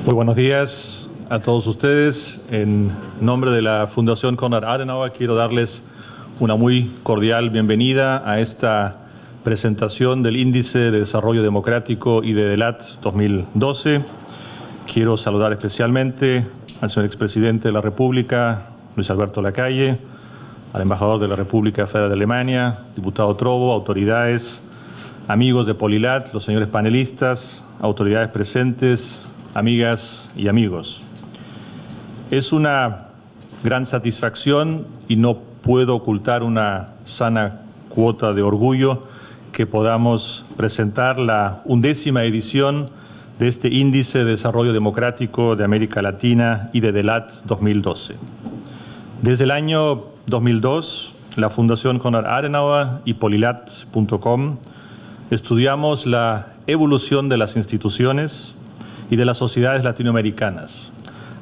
Muy buenos días a todos ustedes. En nombre de la Fundación Konrad Adenauer quiero darles una muy cordial bienvenida a esta presentación del Índice de Desarrollo Democrático y de DELAT 2012. Quiero saludar especialmente al señor expresidente de la República, Luis Alberto Lacalle, al embajador de la República Federal de Alemania, diputado Trovo, autoridades, amigos de Polilat, los señores panelistas, autoridades presentes, amigas y amigos. Es una gran satisfacción y no puedo ocultar una sana cuota de orgullo que podamos presentar la 11ª edición de este Índice de Desarrollo Democrático de América Latina y de DELAT 2012. Desde el año 2002, la Fundación Konrad Adenauer y Polilat.com estudiamos la evolución de las instituciones y de las sociedades latinoamericanas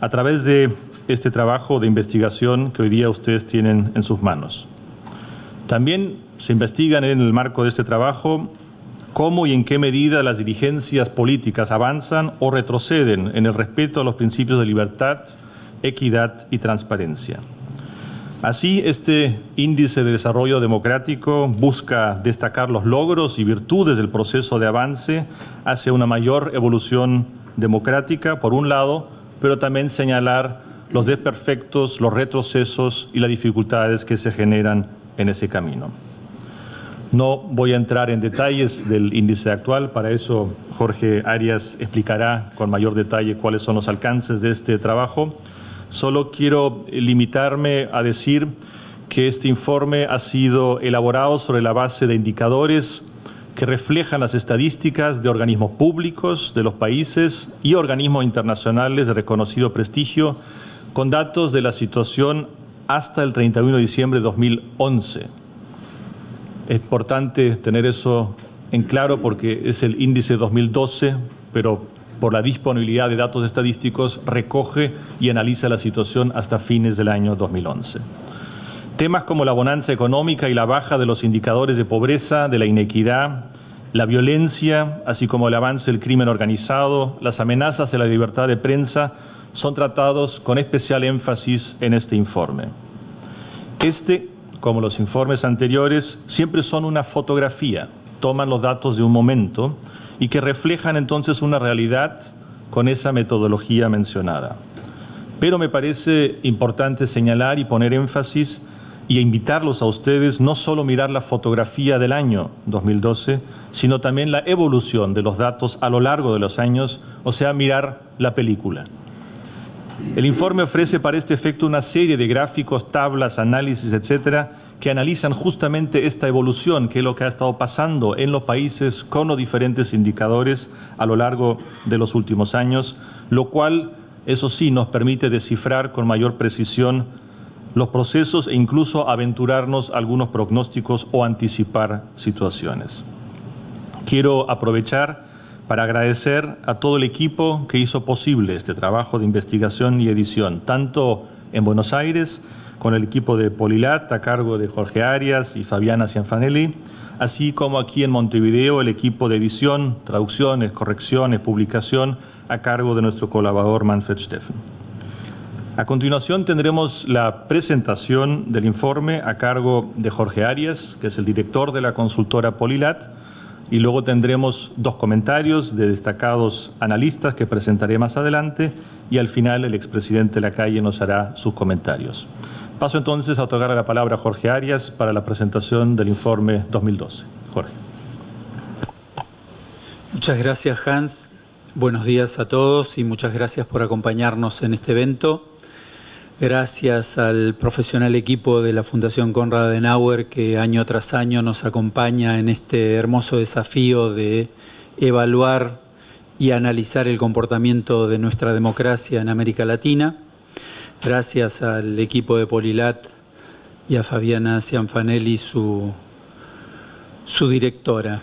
a través de este trabajo de investigación que hoy día ustedes tienen en sus manos. También se investigan en el marco de este trabajo cómo y en qué medida las dirigencias políticas avanzan o retroceden en el respeto a los principios de libertad, equidad y transparencia. Así, este índice de desarrollo democrático busca destacar los logros y virtudes del proceso de avance hacia una mayor evolución democrática, por un lado, pero también señalar los desperfectos, los retrocesos y las dificultades que se generan en ese camino. No voy a entrar en detalles del índice actual, para eso Jorge Arias explicará con mayor detalle cuáles son los alcances de este trabajo. Solo quiero limitarme a decir que este informe ha sido elaborado sobre la base de indicadores que reflejan las estadísticas de organismos públicos de los países y organismos internacionales de reconocido prestigio, con datos de la situación hasta el 31 de diciembre de 2011. Es importante tener eso en claro porque es el índice 2012, pero por la disponibilidad de datos estadísticos recoge y analiza la situación hasta fines del año 2011. Temas como la bonanza económica y la baja de los indicadores de pobreza, de la inequidad, la violencia, así como el avance del crimen organizado, las amenazas a la libertad de prensa, son tratados con especial énfasis en este informe. Este, como los informes anteriores, siempre son una fotografía, toman los datos de un momento y que reflejan entonces una realidad con esa metodología mencionada. Pero me parece importante señalar y poner énfasis y invitarlos a ustedes no solo mirar la fotografía del año 2012, sino también la evolución de los datos a lo largo de los años, o sea, mirar la película. El informe ofrece para este efecto una serie de gráficos, tablas, análisis, etcétera, que analizan justamente esta evolución, que es lo que ha estado pasando en los países con los diferentes indicadores a lo largo de los últimos años, lo cual, eso sí, nos permite descifrar con mayor precisión los procesos e incluso aventurarnos algunos pronósticos o anticipar situaciones. Quiero aprovechar para agradecer a todo el equipo que hizo posible este trabajo de investigación y edición, tanto en Buenos Aires, con el equipo de Polilat a cargo de Jorge Arias y Fabiana Cianfanelli, así como aquí en Montevideo el equipo de edición, traducciones, correcciones, publicación a cargo de nuestro colaborador Manfred Steffen. A continuación tendremos la presentación del informe a cargo de Jorge Arias, que es el director de la consultora Polilat, y luego tendremos dos comentarios de destacados analistas que presentaré más adelante, y al final el expresidente Lacalle nos hará sus comentarios. Paso entonces a otorgar la palabra a Jorge Arias para la presentación del informe 2012. Jorge. Muchas gracias, Hans. Buenos días a todos y muchas gracias por acompañarnos en este evento. Gracias al profesional equipo de la Fundación Konrad Adenauer que año tras año nos acompaña en este hermoso desafío de evaluar y analizar el comportamiento de nuestra democracia en América Latina. Gracias al equipo de Polilat y a Fabiana Cianfanelli, su directora.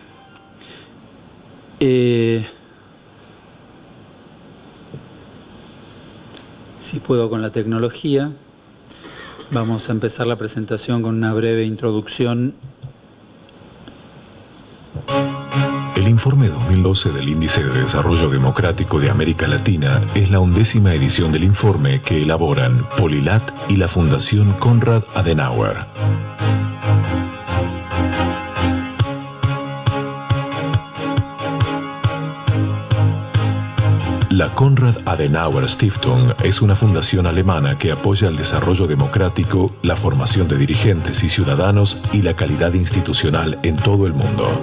Si puedo con la tecnología, vamos a empezar la presentación con una breve introducción. El informe 2012 del Índice de Desarrollo Democrático de América Latina es la 11ª edición del informe que elaboran Polilat y la Fundación Konrad Adenauer. La Konrad Adenauer Stiftung es una fundación alemana que apoya el desarrollo democrático, la formación de dirigentes y ciudadanos y la calidad institucional en todo el mundo.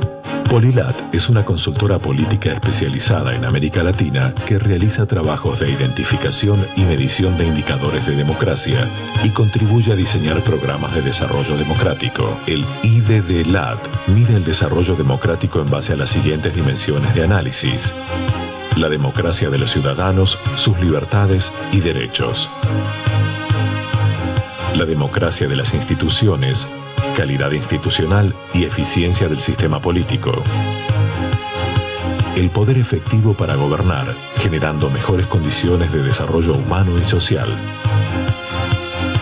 Polilat es una consultora política especializada en América Latina que realiza trabajos de identificación y medición de indicadores de democracia y contribuye a diseñar programas de desarrollo democrático. El IDD-LAD mide el desarrollo democrático en base a las siguientes dimensiones de análisis: la democracia de los ciudadanos, sus libertades y derechos; la democracia de las instituciones, calidad institucional y eficiencia del sistema político; el poder efectivo para gobernar, generando mejores condiciones de desarrollo humano y social;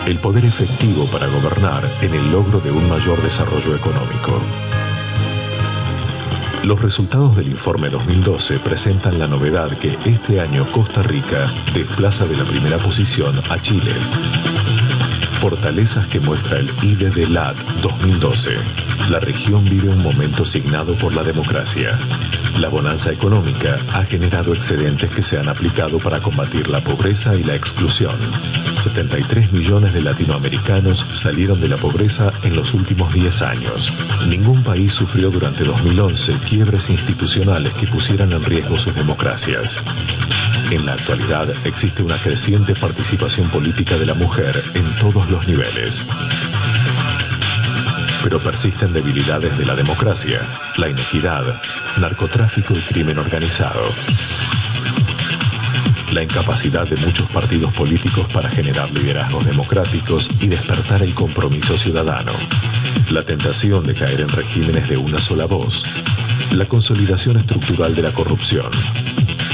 el poder efectivo para gobernar en el logro de un mayor desarrollo económico. Los resultados del informe 2012 presentan la novedad que este año Costa Rica desplaza de la primera posición a Chile. Fortalezas que muestra el IDD-LAD 2012. La región vive un momento signado por la democracia. La bonanza económica ha generado excedentes que se han aplicado para combatir la pobreza y la exclusión. 73 millones de latinoamericanos salieron de la pobreza en los últimos 10 años. Ningún país sufrió durante 2011 quiebres institucionales que pusieran en riesgo sus democracias. En la actualidad existe una creciente participación política de la mujer en todos los niveles. Pero persisten debilidades de la democracia, la inequidad, narcotráfico y crimen organizado. La incapacidad de muchos partidos políticos para generar liderazgos democráticos y despertar el compromiso ciudadano. La tentación de caer en regímenes de una sola voz. La consolidación estructural de la corrupción.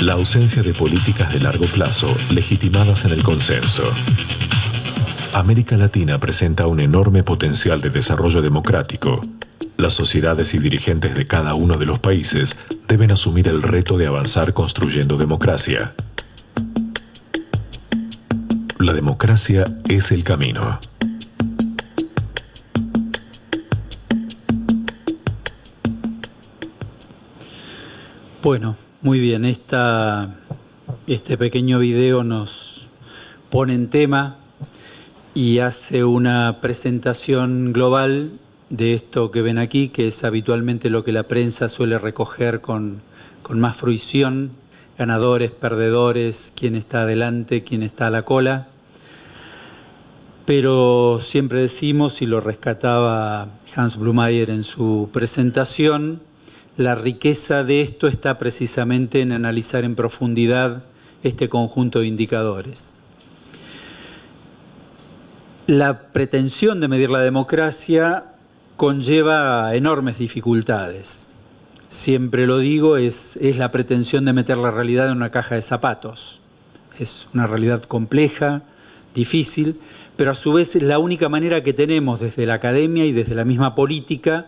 La ausencia de políticas de largo plazo legitimadas en el consenso. América Latina presenta un enorme potencial de desarrollo democrático. Las sociedades y dirigentes de cada uno de los países deben asumir el reto de avanzar construyendo democracia. La democracia es el camino. Bueno, muy bien. Este pequeño video nos pone en tema y hace una presentación global de esto que ven aquí, que es habitualmente lo que la prensa suele recoger con más fruición: ganadores, perdedores, quién está adelante, quién está a la cola. Pero siempre decimos, y lo rescataba Hans Blumayer en su presentación, la riqueza de esto está precisamente en analizar en profundidad este conjunto de indicadores. La pretensión de medir la democracia conlleva enormes dificultades. Siempre lo digo, es la pretensión de meter la realidad en una caja de zapatos. Es una realidad compleja, difícil, pero a su vez es la única manera que tenemos desde la academia y desde la misma política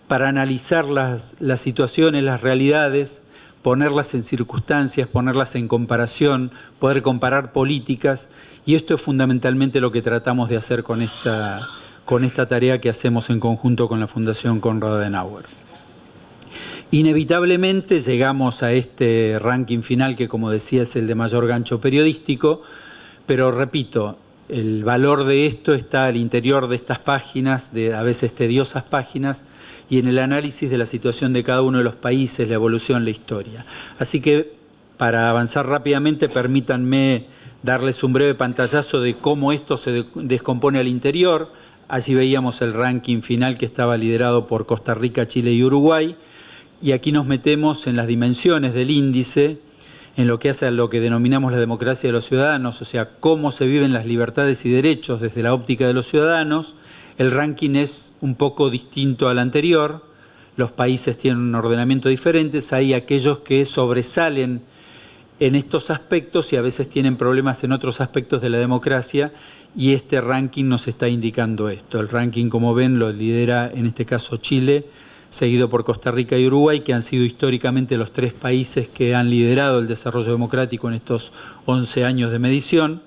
para analizar las situaciones, las realidades, ponerlas en circunstancias, ponerlas en comparación, poder comparar políticas, y esto es fundamentalmente lo que tratamos de hacer con esta tarea que hacemos en conjunto con la Fundación Konrad Adenauer. Inevitablemente llegamos a este ranking final que, como decía, es el de mayor gancho periodístico, pero repito, el valor de esto está al interior de estas páginas, de a veces tediosas páginas, y en el análisis de la situación de cada uno de los países, la evolución, la historia. Así que, para avanzar rápidamente, permítanme darles un breve pantallazo de cómo esto se descompone al interior. Allí veíamos el ranking final que estaba liderado por Costa Rica, Chile y Uruguay, y aquí nos metemos en las dimensiones del índice, en lo que hace a lo que denominamos la democracia de los ciudadanos, o sea, cómo se viven las libertades y derechos desde la óptica de los ciudadanos. El ranking es un poco distinto al anterior, los países tienen un ordenamiento diferente, hay aquellos que sobresalen en estos aspectos y a veces tienen problemas en otros aspectos de la democracia, y este ranking nos está indicando esto. El ranking, como ven, lo lidera en este caso Chile, seguido por Costa Rica y Uruguay, que han sido históricamente los 3 países que han liderado el desarrollo democrático en estos 11 años de medición.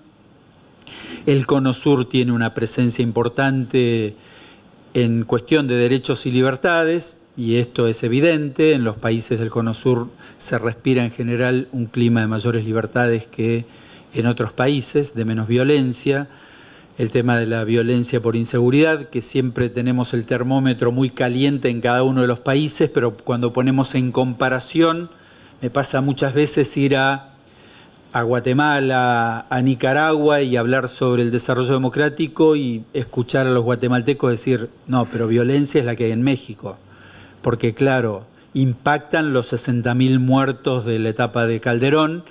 El Cono Sur tiene una presencia importante en cuestión de derechos y libertades, y esto es evidente. En los países del Cono Sur se respira en general un clima de mayores libertades que en otros países, de menos violencia. El tema de la violencia por inseguridad, que siempre tenemos el termómetro muy caliente en cada uno de los países, pero cuando ponemos en comparación, me pasa muchas veces ir a Guatemala, a Nicaragua y hablar sobre el desarrollo democrático y escuchar a los guatemaltecos decir, no, pero violencia es la que hay en México. Porque claro, impactan los 60.000 muertos de la etapa de Calderón,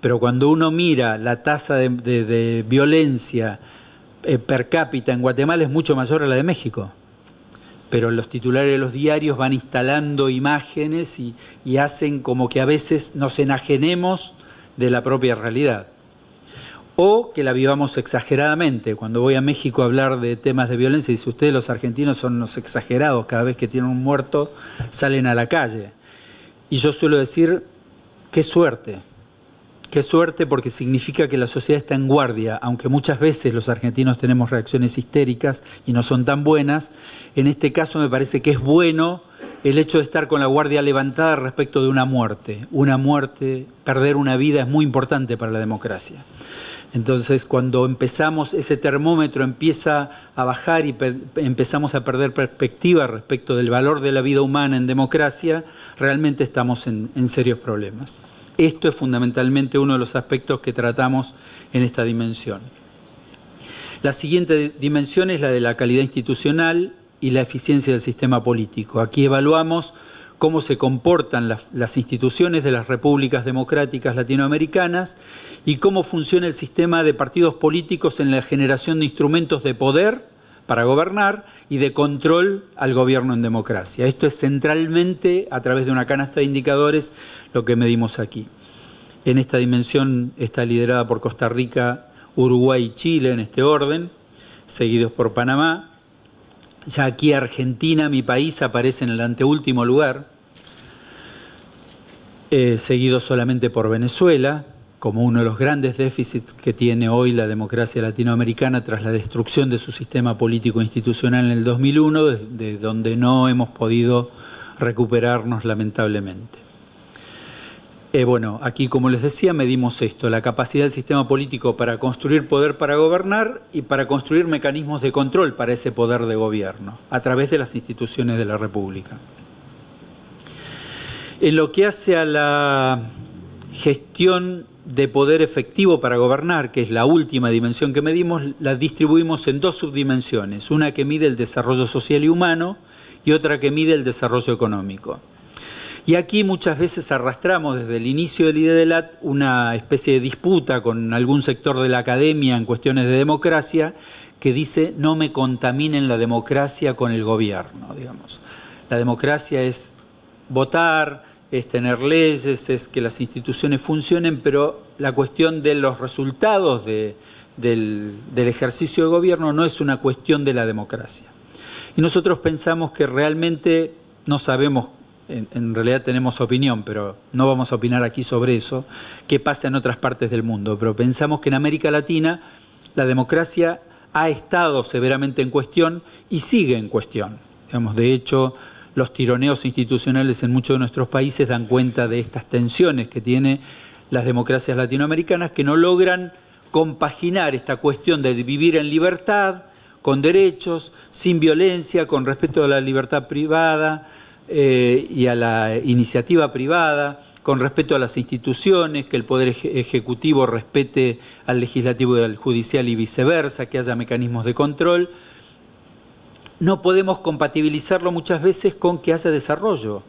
pero cuando uno mira la tasa de violencia per cápita en Guatemala es mucho mayor a la de México. Pero los titulares de los diarios van instalando imágenes y hacen como que a veces nos enajenemos de la propia realidad. O que la vivamos exageradamente. Cuando voy a México a hablar de temas de violencia, dice, ustedes los argentinos son unos exagerados, cada vez que tienen un muerto salen a la calle. Y yo suelo decir, qué suerte porque significa que la sociedad está en guardia, aunque muchas veces los argentinos tenemos reacciones histéricas y no son tan buenas. En este caso me parece que es bueno el hecho de estar con la guardia levantada respecto de una muerte. Una muerte, perder una vida es muy importante para la democracia. Entonces, cuando empezamos, ese termómetro empieza a bajar y empezamos a perder perspectiva respecto del valor de la vida humana en democracia, realmente estamos en serios problemas. Esto es fundamentalmente uno de los aspectos que tratamos en esta dimensión. La siguiente dimensión es la de la calidad institucional y la eficiencia del sistema político. Aquí evaluamos cómo se comportan las instituciones de las repúblicas democráticas latinoamericanas y cómo funciona el sistema de partidos políticos en la generación de instrumentos de poder para gobernar y de control al gobierno en democracia. Esto es centralmente, a través de una canasta de indicadores, lo que medimos aquí. En esta dimensión está liderada por Costa Rica, Uruguay y Chile en este orden, seguidos por Panamá. Ya aquí Argentina, mi país, aparece en el anteúltimo lugar, seguido solamente por Venezuela, como uno de los grandes déficits que tiene hoy la democracia latinoamericana tras la destrucción de su sistema político institucional en el 2001, de donde no hemos podido recuperarnos lamentablemente. Bueno, aquí como les decía medimos esto, la capacidad del sistema político para construir poder para gobernar y para construir mecanismos de control para ese poder de gobierno, a través de las instituciones de la República. En lo que hace a la gestión de poder efectivo para gobernar, que es la última dimensión que medimos, la distribuimos en 2 subdimensiones, una que mide el desarrollo social y humano y otra que mide el desarrollo económico. Y aquí muchas veces arrastramos desde el inicio del IDELAT una especie de disputa con algún sector de la academia en cuestiones de democracia que dice no me contaminen la democracia con el gobierno, digamos. La democracia es votar, es tener leyes, es que las instituciones funcionen, pero la cuestión de los resultados del ejercicio de gobierno no es una cuestión de la democracia. Y nosotros pensamos que realmente no sabemos, en realidad tenemos opinión, pero no vamos a opinar aquí sobre eso, qué pasa en otras partes del mundo, pero pensamos que en América Latina la democracia ha estado severamente en cuestión y sigue en cuestión. Digamos, de hecho, los tironeos institucionales en muchos de nuestros países dan cuenta de estas tensiones que tienen las democracias latinoamericanas que no logran compaginar esta cuestión de vivir en libertad, con derechos, sin violencia, con respeto a la libertad privada y a la iniciativa privada, con respeto a las instituciones, que el Poder Ejecutivo respete al Legislativo y al Judicial y viceversa, que haya mecanismos de control. No podemos compatibilizarlo muchas veces con que haya desarrollo,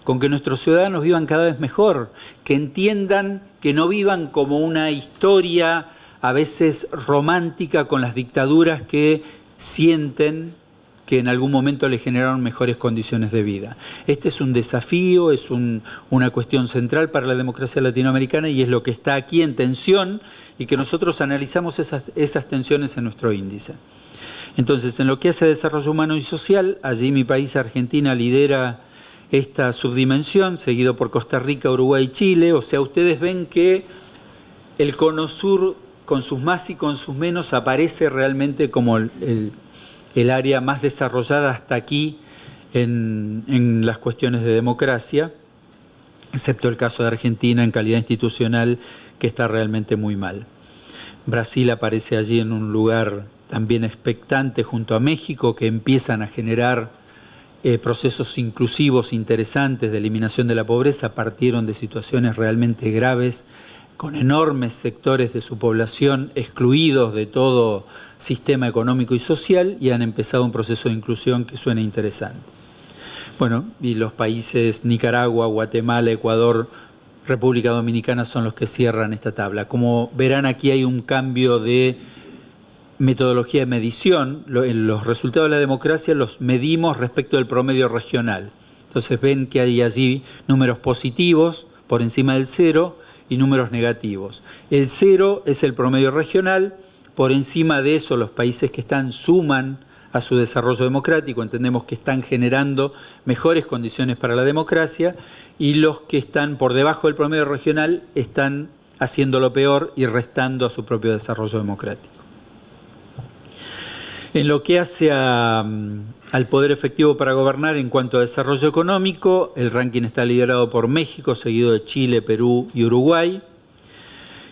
con que nuestros ciudadanos vivan cada vez mejor, que entiendan, que no vivan como una historia a veces romántica con las dictaduras que sienten que en algún momento les generaron mejores condiciones de vida. Este es un desafío, es una cuestión central para la democracia latinoamericana y es lo que está aquí en tensión y que nosotros analizamos esas tensiones en nuestro índice. Entonces, en lo que hace a desarrollo humano y social, allí mi país, Argentina, lidera esta subdimensión, seguido por Costa Rica, Uruguay y Chile. O sea, ustedes ven que el Cono Sur, con sus más y con sus menos, aparece realmente como el área más desarrollada hasta aquí en las cuestiones de democracia, excepto el caso de Argentina en calidad institucional, que está realmente muy mal. Brasil aparece allí en un lugar también expectante junto a México, que empiezan a generar procesos inclusivos interesantes de eliminación de la pobreza. Partieron de situaciones realmente graves, con enormes sectores de su población excluidos de todo sistema económico y social, y han empezado un proceso de inclusión que suena interesante. Bueno, y los países Nicaragua, Guatemala, Ecuador, República Dominicana son los que cierran esta tabla. Como verán, aquí hay un cambio de metodología de medición. Los resultados de la democracia los medimos respecto del promedio regional. Entonces ven que hay allí números positivos por encima del 0 y números negativos. El 0 es el promedio regional, por encima de eso los países que están suman a su desarrollo democrático, entendemos que están generando mejores condiciones para la democracia, y los que están por debajo del promedio regional están haciéndolo peor y restando a su propio desarrollo democrático. En lo que hace al poder efectivo para gobernar en cuanto a desarrollo económico, el ranking está liderado por México, seguido de Chile, Perú y Uruguay,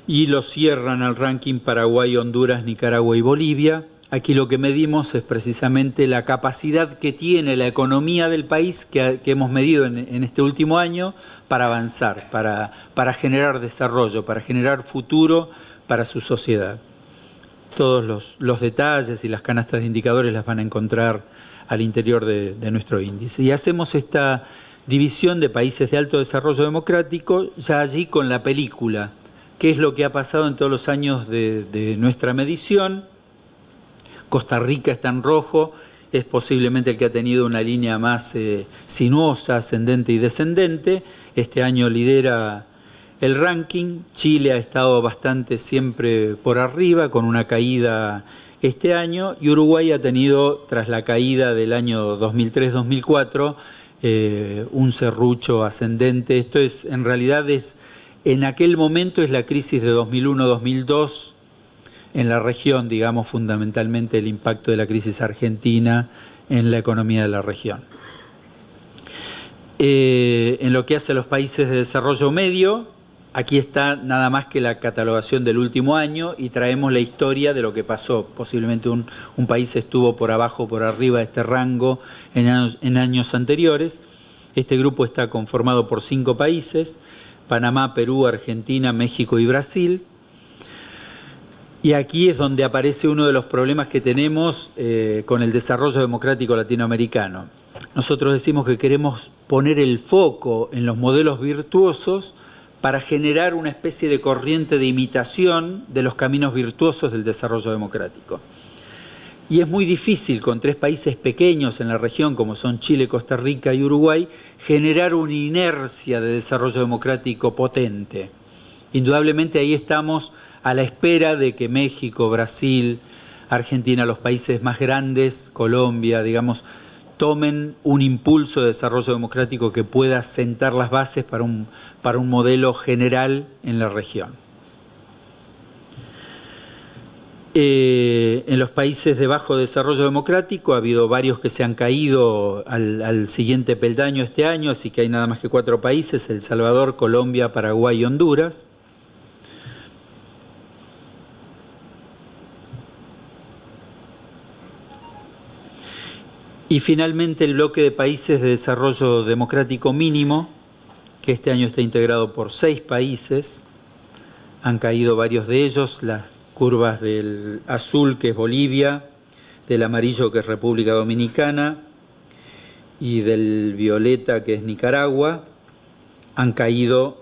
y lo cierran al ranking Paraguay, Honduras, Nicaragua y Bolivia. Aquí lo que medimos es precisamente la capacidad que tiene la economía del país, que hemos medido en este último año, para avanzar, para generar desarrollo, para generar futuro para su sociedad. Todos los detalles y las canastas de indicadores las van a encontrar al interior de nuestro índice. Y hacemos esta división de países de alto desarrollo democrático ya allí con la película, qué es lo que ha pasado en todos los años de nuestra medición. Costa Rica está en rojo, es posiblemente el que ha tenido una línea más sinuosa, ascendente y descendente. Este año lidera el ranking. Chile ha estado bastante siempre por arriba, con una caída este año, y Uruguay ha tenido, tras la caída del año 2003-2004, un serrucho ascendente. Esto es, en realidad, en aquel momento es la crisis de 2001-2002 en la región, digamos, fundamentalmente el impacto de la crisis argentina en la economía de la región. En lo que hace a los países de desarrollo medio, aquí está nada más que la catalogación del último año, y traemos la historia de lo que pasó. Posiblemente un país estuvo por abajo o por arriba de este rango en años anteriores. Este grupo está conformado por 5 países: Panamá, Perú, Argentina, México y Brasil. Y aquí es donde aparece uno de los problemas que tenemos con el desarrollo democrático latinoamericano. Nosotros decimos que queremos poner el foco en los modelos virtuosos para generar una especie de corriente de imitación de los caminos virtuosos del desarrollo democrático. Y es muy difícil con 3 países pequeños en la región, como son Chile, Costa Rica y Uruguay, generar una inercia de desarrollo democrático potente. Indudablemente ahí estamos a la espera de que México, Brasil, Argentina, los países más grandes, Colombia, digamos, tomen un impulso de desarrollo democrático que pueda sentar las bases para un modelo general en la región. En los países de bajo desarrollo democrático ha habido varios que se han caído al siguiente peldaño este año, así que hay nada más que 4 países: El Salvador, Colombia, Paraguay y Honduras. Y finalmente el bloque de países de desarrollo democrático mínimo, que este año está integrado por 6 países. Han caído varios de ellos: las curvas del azul, que es Bolivia, del amarillo, que es República Dominicana, y del violeta, que es Nicaragua. Han caído,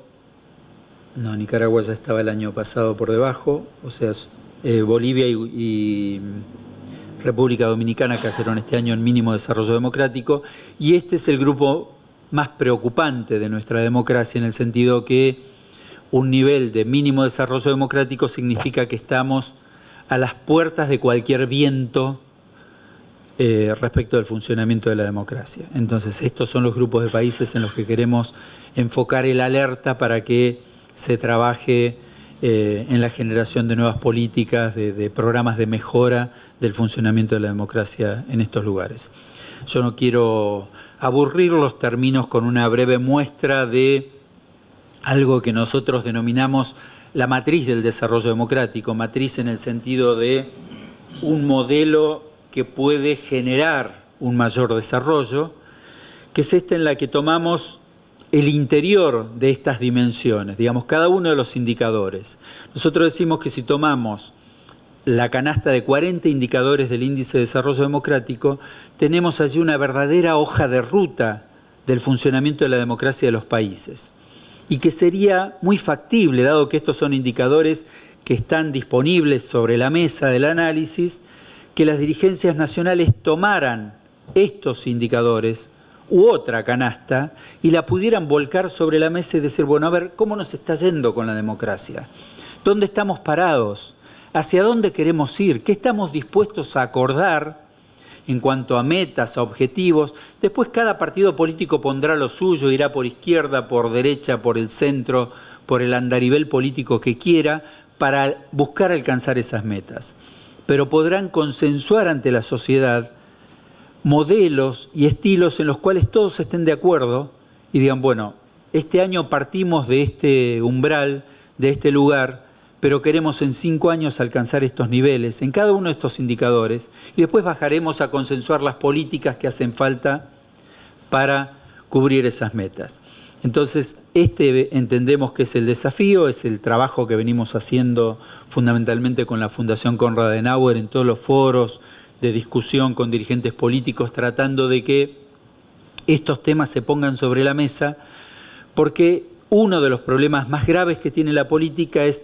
no, Nicaragua ya estaba el año pasado por debajo, o sea, Bolivia y República Dominicana cayeron este año en mínimo de desarrollo democrático, y este es el grupo más preocupante de nuestra democracia, en el sentido que un nivel de mínimo desarrollo democrático significa que estamos a las puertas de cualquier viento respecto del funcionamiento de la democracia. Entonces, estos son los grupos de países en los que queremos enfocar el alerta para que se trabaje en la generación de nuevas políticas, de programas de mejora del funcionamiento de la democracia en estos lugares. Yo no quiero aburrir los términos con una breve muestra de algo que nosotros denominamos la matriz del desarrollo democrático, matriz en el sentido de un modelo que puede generar un mayor desarrollo, que es esta en la que tomamos el interior de estas dimensiones, digamos, cada uno de los indicadores. Nosotros decimos que si tomamos la canasta de 40 indicadores del Índice de Desarrollo Democrático, tenemos allí una verdadera hoja de ruta del funcionamiento de la democracia de los países. Y que sería muy factible, dado que estos son indicadores que están disponibles sobre la mesa del análisis, que las dirigencias nacionales tomaran estos indicadores u otra canasta y la pudieran volcar sobre la mesa y decir, bueno, a ver, ¿cómo nos está yendo con la democracia? ¿Dónde estamos parados? ¿Hacia dónde queremos ir? ¿Qué estamos dispuestos a acordar en cuanto a metas, a objetivos? Después cada partido político pondrá lo suyo, irá por izquierda, por derecha, por el centro, por el andarivel político que quiera, para buscar alcanzar esas metas. Pero podrán consensuar ante la sociedad modelos y estilos en los cuales todos estén de acuerdo y digan, bueno, este año partimos de este umbral, de este lugar, pero queremos en 5 años alcanzar estos niveles en cada uno de estos indicadores y después bajaremos a consensuar las políticas que hacen falta para cubrir esas metas. Entonces, entendemos que es el desafío, es el trabajo que venimos haciendo fundamentalmente con la Fundación Konrad Adenauer en todos los foros de discusión con dirigentes políticos, tratando de que estos temas se pongan sobre la mesa, porque uno de los problemas más graves que tiene la política es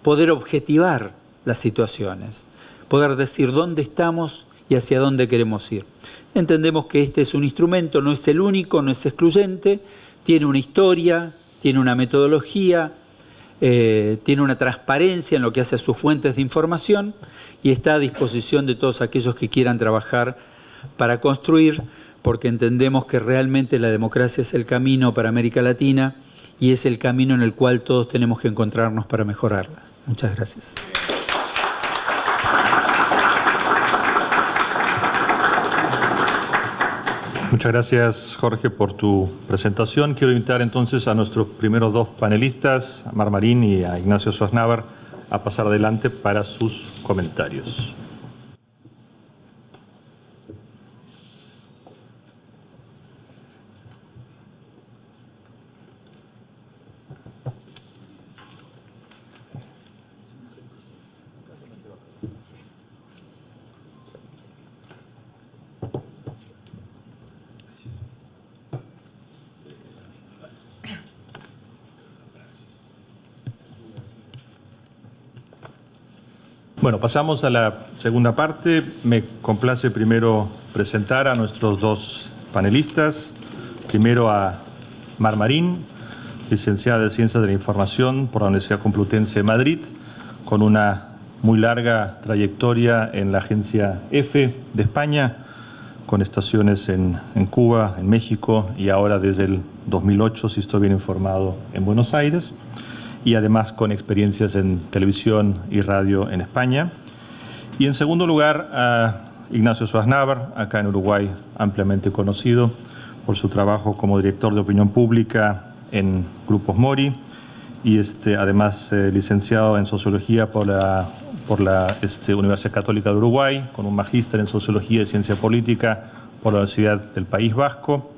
poder objetivar las situaciones, poder decir dónde estamos y hacia dónde queremos ir. Entendemos que este es un instrumento, no es el único, no es excluyente, tiene una historia, tiene una metodología, tiene una transparencia en lo que hace a sus fuentes de información y está a disposición de todos aquellos que quieran trabajar para construir, porque entendemos que realmente la democracia es el camino para América Latina y es el camino en el cual todos tenemos que encontrarnos para mejorarla. Muchas gracias. Muchas gracias, Jorge, por tu presentación. Quiero invitar entonces a nuestros primeros 2 panelistas, a Mar Marín y a Ignacio Sosnávar, a pasar adelante para sus comentarios. Bueno, pasamos a la segunda parte. Me complace primero presentar a nuestros 2 panelistas. Primero a Mar Marín, licenciada en Ciencias de la Información por la Universidad Complutense de Madrid, con una muy larga trayectoria en la agencia EFE de España, con estaciones en Cuba, en México y ahora desde el 2008, si estoy bien informado, en Buenos Aires. Y además con experiencias en televisión y radio en España. Y en segundo lugar, a Ignacio Sosnávar, acá en Uruguay ampliamente conocido por su trabajo como director de opinión pública en Grupos Mori y además licenciado en Sociología por la Universidad Católica de Uruguay, con un magíster en Sociología y Ciencia Política por la Universidad del País Vasco.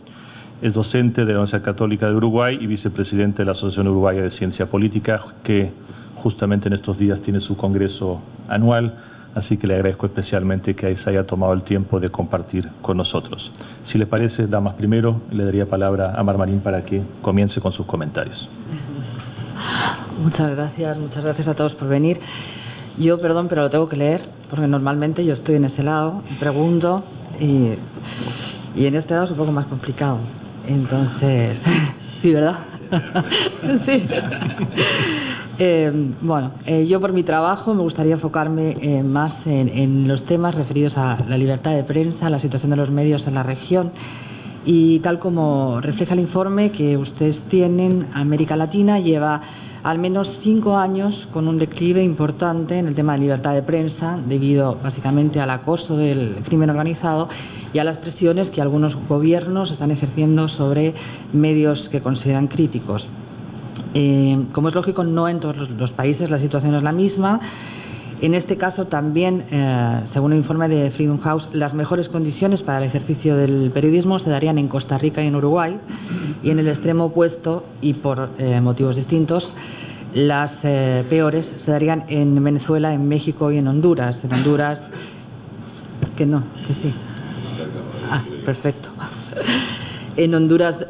Es docente de la Universidad Católica de Uruguay y vicepresidente de la Asociación Uruguaya de Ciencia Política, que justamente en estos días tiene su congreso anual, así que le agradezco especialmente que se haya tomado el tiempo de compartir con nosotros. Si le parece, damas primero, le daría palabra a Mar Marín para que comience con sus comentarios. Muchas gracias a todos por venir. Yo, perdón, pero lo tengo que leer, porque normalmente yo estoy en ese lado, pregunto, y en este lado es un poco más complicado. Entonces, sí, ¿verdad? Sí. Yo por mi trabajo me gustaría enfocarme más en los temas referidos a la libertad de prensa, la situación de los medios en la región y tal como refleja el informe que ustedes tienen, América Latina lleva al menos 5 años con un declive importante en el tema de libertad de prensa debido básicamente al acoso del crimen organizado y a las presiones que algunos gobiernos están ejerciendo sobre medios que consideran críticos. Como es lógico, no en todos los países la situación es la misma. En este caso también, según el informe de Freedom House, las mejores condiciones para el ejercicio del periodismo se darían en Costa Rica y en Uruguay, y en el extremo opuesto, y por motivos distintos, las peores se darían en Venezuela, en México y en Honduras. En Honduras, que no, que sí. Ah, perfecto. En Honduras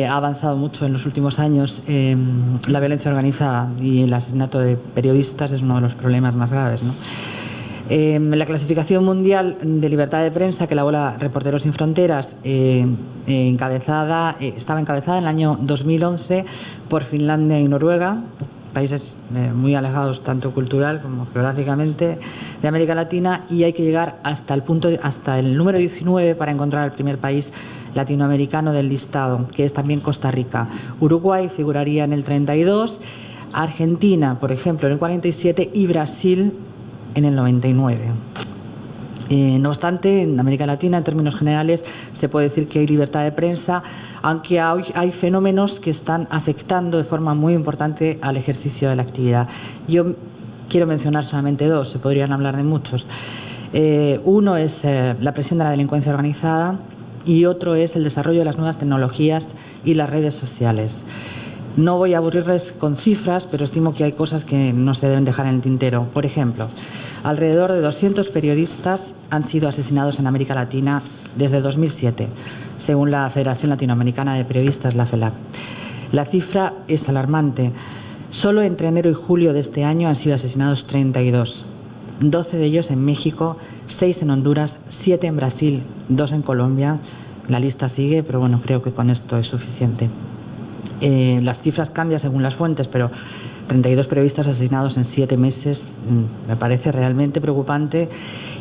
ha avanzado mucho en los últimos años la violencia organizada y el asesinato de periodistas es uno de los problemas más graves, ¿no? La clasificación mundial de libertad de prensa que elabora Reporteros Sin Fronteras estaba encabezada en el año 2011 por Finlandia y Noruega, países muy alejados tanto cultural como geográficamente de América Latina, y hay que llegar hasta el número 19 para encontrar el primer país latinoamericano del listado, que es también Costa Rica. Uruguay figuraría en el 32, Argentina, por ejemplo, en el 47 y Brasil en el 99. No obstante, en América Latina, en términos generales, se puede decir que hay libertad de prensa, aunque hay fenómenos que están afectando de forma muy importante al ejercicio de la actividad. Yo quiero mencionar solamente dos, se podrían hablar de muchos. Uno es la presión de la delincuencia organizada y otro es el desarrollo de las nuevas tecnologías y las redes sociales. No voy a aburrirles con cifras, pero estimo que hay cosas que no se deben dejar en el tintero. Por ejemplo, alrededor de 200 periodistas han sido asesinados en América Latina desde 2007, según la Federación Latinoamericana de Periodistas, la FELAP. La cifra es alarmante. Solo entre enero y julio de este año han sido asesinados 32. 12 de ellos en México, 6 en Honduras, 7 en Brasil, 2 en Colombia. La lista sigue, pero bueno, creo que con esto es suficiente. Las cifras cambian según las fuentes, pero 32 periodistas asesinados en 7 meses me parece realmente preocupante.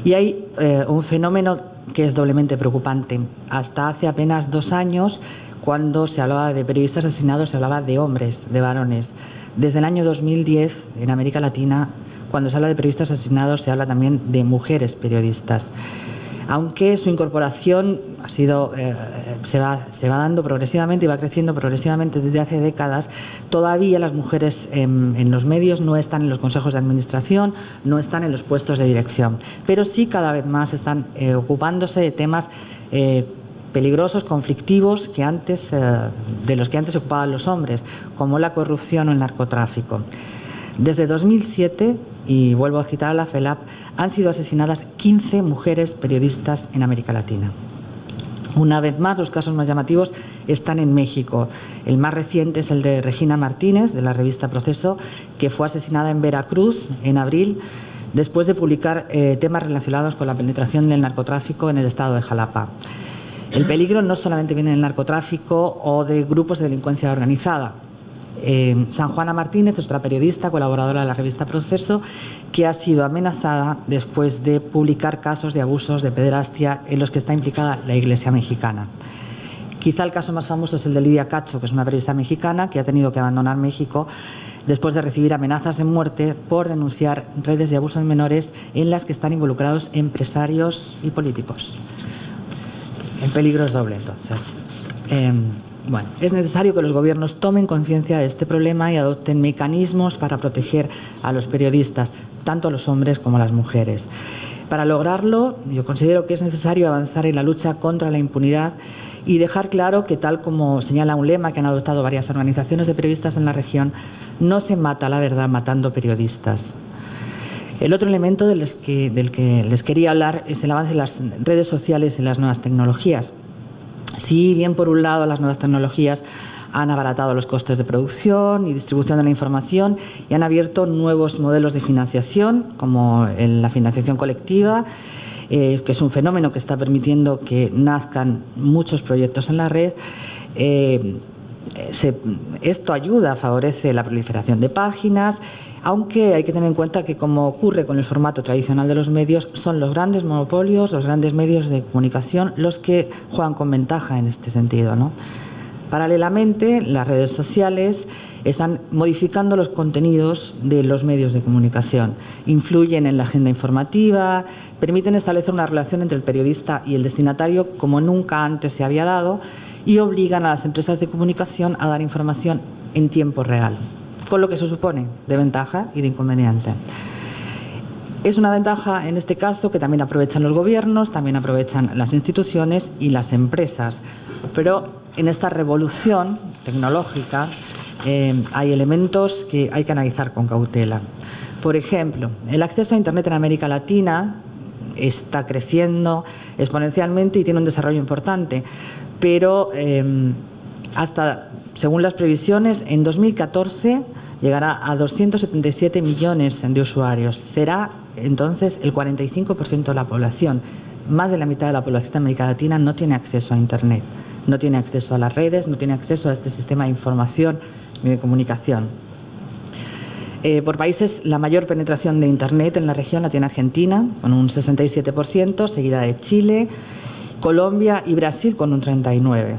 Y hay un fenómeno que es doblemente preocupante. Hasta hace apenas 2 años, cuando se hablaba de periodistas asesinados, se hablaba de hombres, de varones. Desde el año 2010, en América Latina, cuando se habla de periodistas asesinados, se habla también de mujeres periodistas. Aunque su incorporación se va dando progresivamente y va creciendo progresivamente desde hace décadas, todavía las mujeres en los medios no están en los consejos de administración, no están en los puestos de dirección, pero sí cada vez más están ocupándose de temas peligrosos, conflictivos, de los que antes se ocupaban los hombres, como la corrupción o el narcotráfico. Desde 2007, y vuelvo a citar a la FELAP, han sido asesinadas 15 mujeres periodistas en América Latina. Una vez más, los casos más llamativos están en México. El más reciente es el de Regina Martínez, de la revista Proceso, que fue asesinada en Veracruz en abril, después de publicar temas relacionados con la penetración del narcotráfico en el estado de Jalapa. El peligro no solamente viene del narcotráfico o de grupos de delincuencia organizada. San Juana Martínez es otra periodista, colaboradora de la revista Proceso, que ha sido amenazada después de publicar casos de abusos de pederastia en los que está implicada la Iglesia mexicana. Quizá el caso más famoso es el de Lidia Cacho, que es una periodista mexicana que ha tenido que abandonar México después de recibir amenazas de muerte por denunciar redes de abuso de menores en las que están involucrados empresarios y políticos. El peligro es doble, entonces. Bueno, es necesario que los gobiernos tomen conciencia de este problema y adopten mecanismos para proteger a los periodistas, tanto a los hombres como a las mujeres. Para lograrlo, yo considero que es necesario avanzar en la lucha contra la impunidad y dejar claro que, tal como señala un lema que han adoptado varias organizaciones de periodistas en la región, no se mata la verdad matando periodistas. El otro elemento del que les quería hablar es el avance de las redes sociales y las nuevas tecnologías. Si bien por un lado las nuevas tecnologías han abaratado los costes de producción y distribución de la información y han abierto nuevos modelos de financiación, como la financiación colectiva, que es un fenómeno que está permitiendo que nazcan muchos proyectos en la red, esto ayuda, favorece la proliferación de páginas, aunque hay que tener en cuenta que, como ocurre con el formato tradicional de los medios, son los grandes monopolios, los grandes medios de comunicación los que juegan con ventaja en este sentido, ¿no? Paralelamente, las redes sociales están modificando los contenidos de los medios de comunicación, influyen en la agenda informativa, permiten establecer una relación entre el periodista y el destinatario como nunca antes se había dado y obligan a las empresas de comunicación a dar información en tiempo real, con lo que eso supone de ventaja y de inconveniente. Es una ventaja en este caso que también aprovechan los gobiernos, también aprovechan las instituciones y las empresas, pero en esta revolución tecnológica hay elementos que hay que analizar con cautela. Por ejemplo, el acceso a Internet en América Latina está creciendo exponencialmente y tiene un desarrollo importante, pero según las previsiones, en 2014 llegará a 277 millones de usuarios. Será entonces el 45% de la población. Más de la mitad de la población de América Latina no tiene acceso a Internet, no tiene acceso a las redes, no tiene acceso a este sistema de información y de comunicación. Por países, la mayor penetración de Internet en la región la tiene Argentina, con un 67%, seguida de Chile, Colombia y Brasil con un 39%.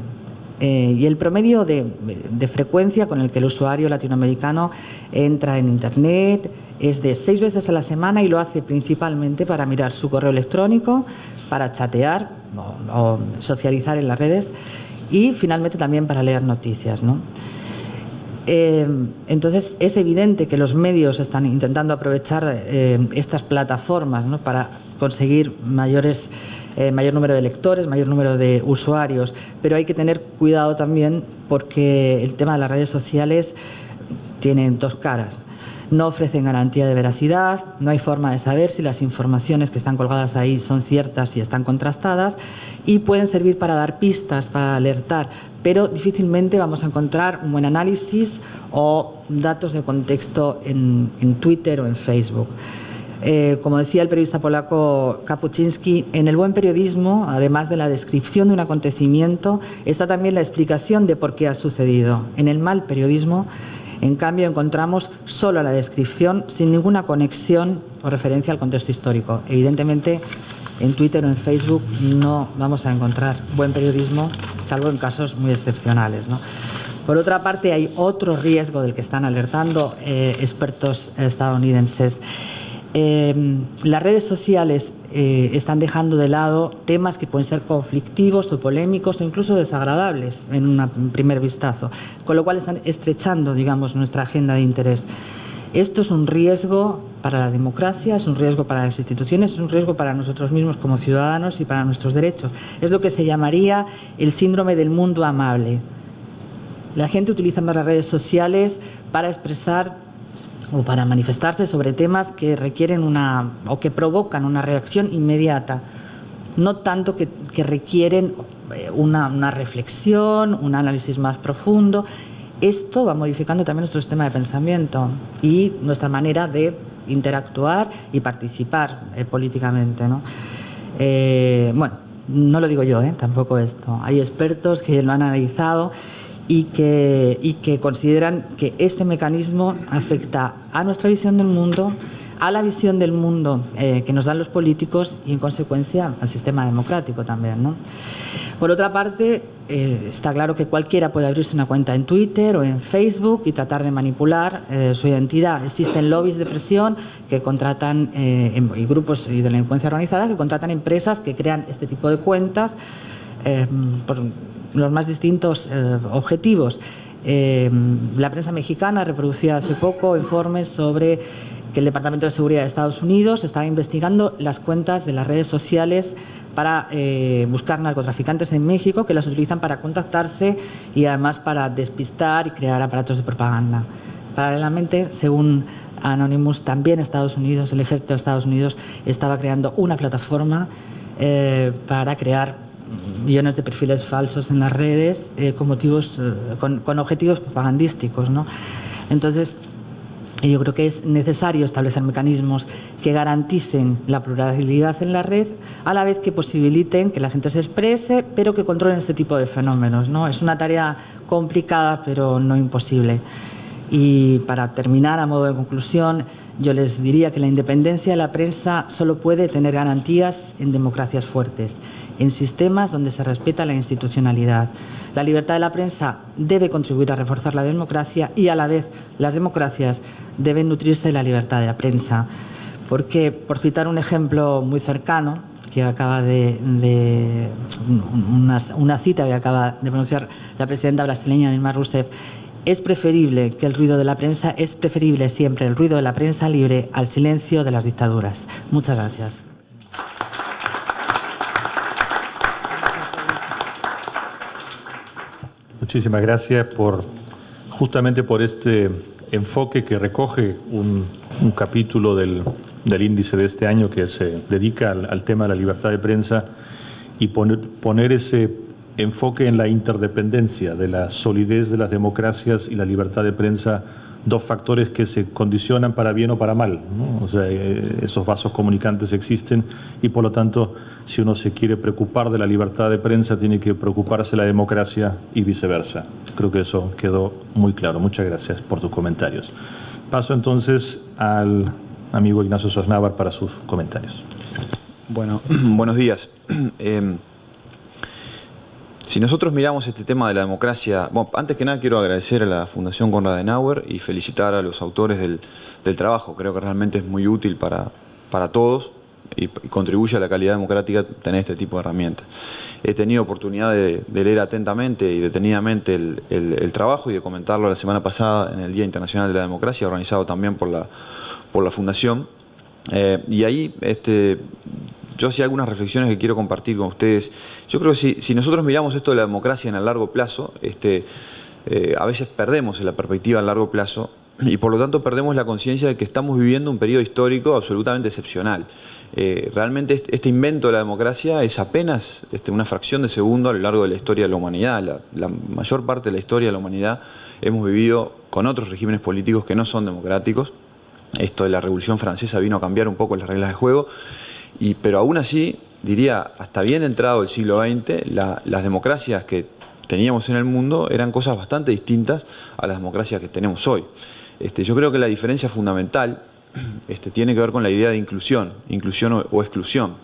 Y el promedio de frecuencia con el que el usuario latinoamericano entra en Internet es de 6 veces a la semana y lo hace principalmente para mirar su correo electrónico, para chatear o socializar en las redes y finalmente también para leer noticias, ¿no? Entonces es evidente que los medios están intentando aprovechar estas plataformas, ¿no?, para conseguir mayor número de lectores, mayor número de usuarios, pero hay que tener cuidado también porque el tema de las redes sociales tiene dos caras. No ofrecen garantía de veracidad, no hay forma de saber si las informaciones que están colgadas ahí son ciertas y están contrastadas, y pueden servir para dar pistas, para alertar, pero difícilmente vamos a encontrar un buen análisis o datos de contexto en Twitter o en Facebook. Como decía el periodista polaco Kapuczynski, en el buen periodismo, además de la descripción de un acontecimiento, está también la explicación de por qué ha sucedido. En el mal periodismo, en cambio, encontramos solo la descripción sin ninguna conexión o referencia al contexto histórico. Evidentemente, en Twitter o en Facebook no vamos a encontrar buen periodismo, salvo en casos muy excepcionales, ¿no? Por otra parte, hay otro riesgo del que están alertando expertos estadounidenses. Las redes sociales están dejando de lado temas que pueden ser conflictivos o polémicos o incluso desagradables en un primer vistazo, con lo cual están estrechando, digamos, nuestra agenda de interés. Esto es un riesgo para la democracia, es un riesgo para las instituciones, es un riesgo para nosotros mismos como ciudadanos y para nuestros derechos. Es lo que se llamaría el síndrome del mundo amable. La gente utiliza más las redes sociales para expresar o para manifestarse sobre temas que requieren o que provocan una reacción inmediata, no tanto que requieren una reflexión, un análisis más profundo. Esto va modificando también nuestro sistema de pensamiento y nuestra manera de interactuar y participar políticamente, ¿no? Bueno, no lo digo yo, tampoco esto. Hay expertos que lo han analizado y que consideran que este mecanismo afecta a nuestra visión del mundo, a la visión del mundo que nos dan los políticos y, en consecuencia, al sistema democrático también, ¿no? Por otra parte, está claro que cualquiera puede abrirse una cuenta en Twitter o en Facebook y tratar de manipular su identidad. Existen lobbies de presión que contratan, y grupos y delincuencia organizada que contratan empresas que crean este tipo de cuentas por los más distintos objetivos. La prensa mexicana reproducía hace poco informes sobre que el Departamento de Seguridad de Estados Unidos estaba investigando las cuentas de las redes sociales para buscar narcotraficantes en México, que las utilizan para contactarse y además para despistar y crear aparatos de propaganda. Paralelamente, según Anonymous, también Estados Unidos, el ejército de Estados Unidos estaba creando una plataforma para crear millones de perfiles falsos en las redes con objetivos propagandísticos, ¿no? Entonces, Y yo creo que es necesario establecer mecanismos que garanticen la pluralidad en la red, a la vez que posibiliten que la gente se exprese, pero que controlen este tipo de fenómenos, ¿no? Es una tarea complicada, pero no imposible. Y para terminar, a modo de conclusión, yo les diría que la independencia de la prensa solo puede tener garantías en democracias fuertes, en sistemas donde se respeta la institucionalidad. La libertad de la prensa debe contribuir a reforzar la democracia y, a la vez, las democracias deben nutrirse de la libertad de la prensa. Porque, por citar un ejemplo muy cercano, que acaba una cita que acaba de pronunciar la presidenta brasileña Dilma Rousseff, es preferible que el ruido de la prensa, es preferible siempre el ruido de la prensa libre al silencio de las dictaduras. Muchas gracias. Muchísimas gracias justamente por este enfoque que recoge un capítulo del índice de este año que se dedica al tema de la libertad de prensa y poner ese enfoque en la interdependencia de la solidez de las democracias y la libertad de prensa, dos factores que se condicionan para bien o para mal, ¿no? O sea, esos vasos comunicantes existen y, por lo tanto, si uno se quiere preocupar de la libertad de prensa, tiene que preocuparse de la democracia y viceversa. Creo que eso quedó muy claro. Muchas gracias por tus comentarios. Paso entonces al amigo Ignacio Sosnávar para sus comentarios. Bueno, buenos días. Si nosotros miramos este tema de la democracia, bueno, antes que nada quiero agradecer a la Fundación Konrad Adenauer y felicitar a los autores del trabajo. Creo que realmente es muy útil para todos y contribuye a la calidad democrática tener este tipo de herramientas. He tenido oportunidad de leer atentamente y detenidamente el trabajo y de comentarlo la semana pasada en el Día Internacional de la Democracia, organizado también por la Fundación. Y ahí yo hacía algunas reflexiones que quiero compartir con ustedes. Yo creo que si nosotros miramos esto de la democracia en el largo plazo, a veces perdemos en la perspectiva a largo plazo y por lo tanto perdemos la conciencia de que estamos viviendo un periodo histórico absolutamente excepcional. Realmente este invento de la democracia es apenas una fracción de segundo a lo largo de la historia de la humanidad. La mayor parte de la historia de la humanidad hemos vivido con otros regímenes políticos que no son democráticos. Esto de la Revolución Francesa vino a cambiar un poco las reglas de juego. Pero aún así, diría, hasta bien entrado el siglo XX, las democracias que teníamos en el mundo eran cosas bastante distintas a las democracias que tenemos hoy. Yo creo que la diferencia fundamental tiene que ver con la idea de inclusión o exclusión.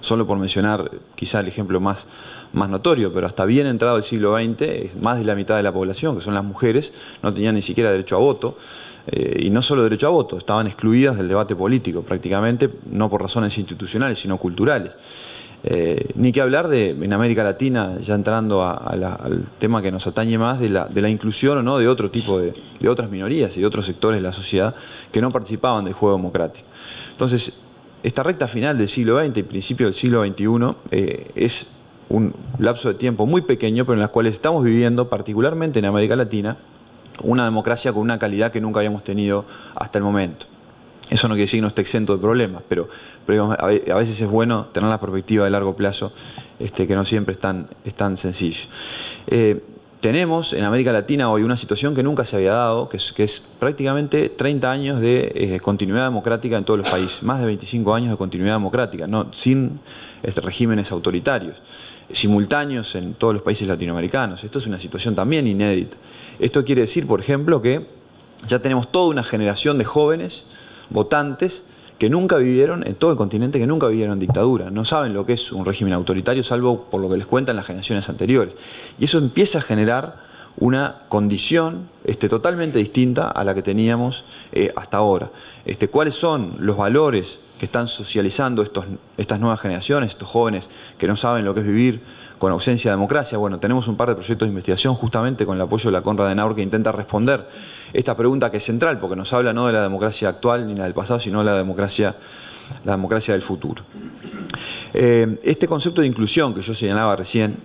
Solo por mencionar quizá el ejemplo más notorio, pero hasta bien entrado el siglo XX, más de la mitad de la población, que son las mujeres, no tenían ni siquiera derecho a voto. Y no solo derecho a voto, estaban excluidas del debate político prácticamente, no por razones institucionales, sino culturales. Ni que hablar en América Latina, ya entrando al tema que nos atañe más, de la inclusión o no de otro tipo de otras minorías y de otros sectores de la sociedad que no participaban del juego democrático. Entonces, esta recta final del siglo XX y principio del siglo XXI es un lapso de tiempo muy pequeño, pero en las cuales estamos viviendo, particularmente en América Latina, una democracia con una calidad que nunca habíamos tenido hasta el momento. Eso no quiere decir que no esté exento de problemas, pero a veces es bueno tener la perspectiva de largo plazo, que no siempre es tan sencillo. Tenemos en América Latina hoy una situación que nunca se había dado, que es prácticamente 30 años de continuidad democrática en todos los países, más de 25 años de continuidad democrática, sin regímenes autoritarios, simultáneos en todos los países latinoamericanos. Esto es una situación también inédita. Esto quiere decir, por ejemplo, que ya tenemos toda una generación de jóvenes votantes que nunca vivieron, en todo el continente, que nunca vivieron dictadura. No saben lo que es un régimen autoritario, salvo por lo que les cuentan las generaciones anteriores. Y eso empieza a generar una condición totalmente distinta a la que teníamos hasta ahora. ¿Cuáles son los valores que están socializando estas nuevas generaciones, estos jóvenes que no saben lo que es vivir con ausencia de democracia? Bueno, tenemos un par de proyectos de investigación justamente con el apoyo de la Konrad Adenauer que intenta responder esta pregunta que es central, porque nos habla no de la democracia actual ni la del pasado, sino de la democracia del futuro. Este concepto de inclusión que yo señalaba recién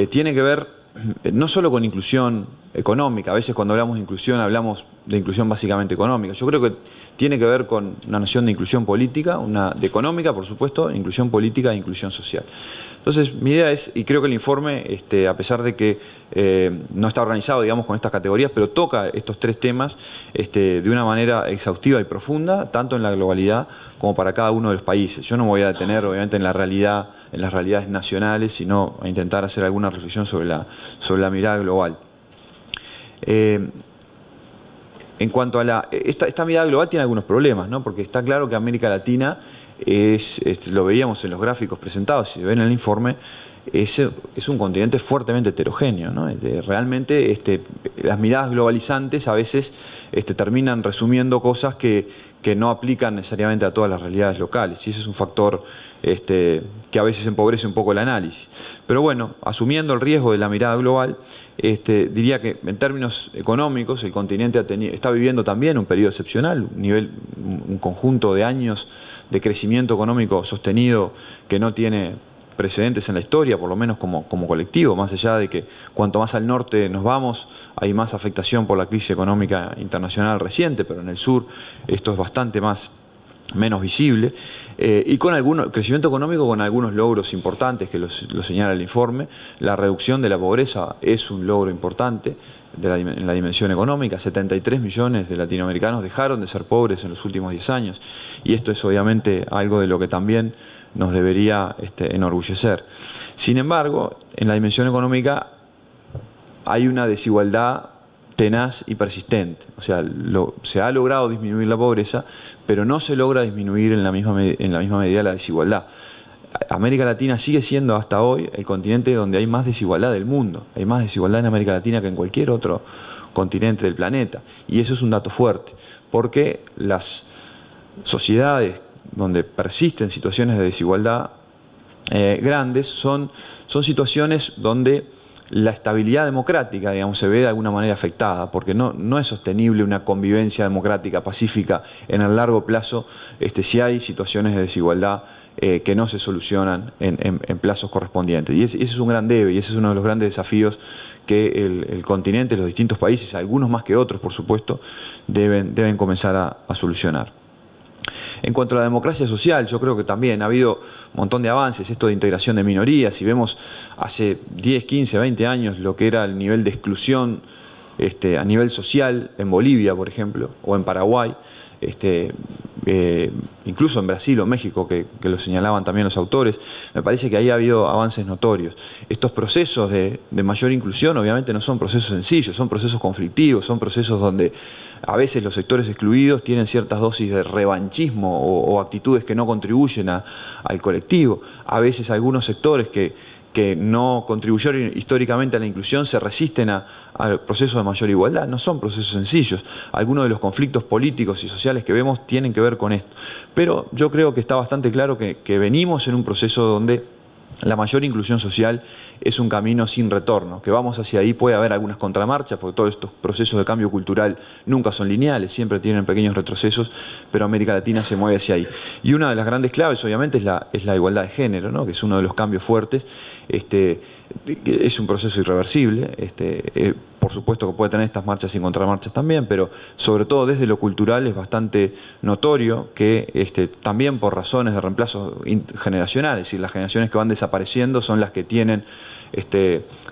tiene que ver no solo con inclusión económica. A veces cuando hablamos de inclusión básicamente económica. Yo creo que tiene que ver con una noción de inclusión política, de económica, por supuesto, inclusión política e inclusión social. Entonces, mi idea es, y creo que el informe, a pesar de que no está organizado, digamos, con estas categorías, pero toca estos tres temas de una manera exhaustiva y profunda, tanto en la globalidad como para cada uno de los países. Yo no me voy a detener, obviamente, en las realidades nacionales, sino a intentar hacer alguna reflexión sobre la mirada global. En cuanto a esta mirada global tiene algunos problemas, ¿no? Porque está claro que América Latina lo veíamos en los gráficos presentados, si ven en el informe, es un continente fuertemente heterogéneo, ¿no? Realmente las miradas globalizantes a veces terminan resumiendo cosas que no aplican necesariamente a todas las realidades locales, y ese es un factor que a veces empobrece un poco el análisis. Pero bueno, asumiendo el riesgo de la mirada global, diría que en términos económicos el continente está viviendo también un periodo excepcional, un conjunto de años de crecimiento económico sostenido que no tiene precedentes en la historia, por lo menos como colectivo, más allá de que cuanto más al norte nos vamos, hay más afectación por la crisis económica internacional reciente, pero en el sur esto es menos visible, y con crecimiento económico con algunos logros importantes que lo señala el informe. La reducción de la pobreza es un logro importante en la dimensión económica. 73 millones de latinoamericanos dejaron de ser pobres en los últimos 10 años, y esto es obviamente algo de lo que también nos debería enorgullecer. Sin embargo, en la dimensión económica hay una desigualdad tenaz y persistente. O sea, se ha logrado disminuir la pobreza, pero no se logra disminuir en la misma medida la desigualdad. América Latina sigue siendo hasta hoy el continente donde hay más desigualdad del mundo. Hay más desigualdad en América Latina que en cualquier otro continente del planeta. Y eso es un dato fuerte, porque las sociedades donde persisten situaciones de desigualdad grandes son situaciones donde la estabilidad democrática, digamos, se ve de alguna manera afectada, porque no es sostenible una convivencia democrática pacífica en el largo plazo si hay situaciones de desigualdad que no se solucionan en plazos correspondientes. Y ese es un gran debe, y ese es uno de los grandes desafíos que el continente, los distintos países, algunos más que otros, por supuesto, deben comenzar a solucionar. En cuanto a la democracia social, yo creo que también ha habido un montón de avances, esto de integración de minorías. Si vemos hace 10, 15, 20 años lo que era el nivel de exclusión a nivel social en Bolivia, por ejemplo, o en Paraguay, incluso en Brasil o México, que lo señalaban también los autores, me parece que ahí ha habido avances notorios. Estos procesos de mayor inclusión obviamente no son procesos sencillos, son procesos conflictivos, son procesos donde a veces los sectores excluidos tienen ciertas dosis de revanchismo o actitudes que no contribuyen al colectivo. A veces algunos sectores que no contribuyeron históricamente a la inclusión se resisten al proceso de mayor igualdad. No son procesos sencillos. Algunos de los conflictos políticos y sociales que vemos tienen que ver con esto. Pero yo creo que está bastante claro que venimos en un proceso donde la mayor inclusión social es un camino sin retorno, que vamos hacia ahí. Puede haber algunas contramarchas, porque todos estos procesos de cambio cultural nunca son lineales, siempre tienen pequeños retrocesos, pero América Latina se mueve hacia ahí. Y una de las grandes claves, obviamente, es la igualdad de género, ¿no? Que es uno de los cambios fuertes. Es un proceso irreversible, por supuesto que puede tener estas marchas y contramarchas también, pero sobre todo desde lo cultural es bastante notorio que también por razones de reemplazo generacional, es decir, las generaciones que van desapareciendo son las que tienen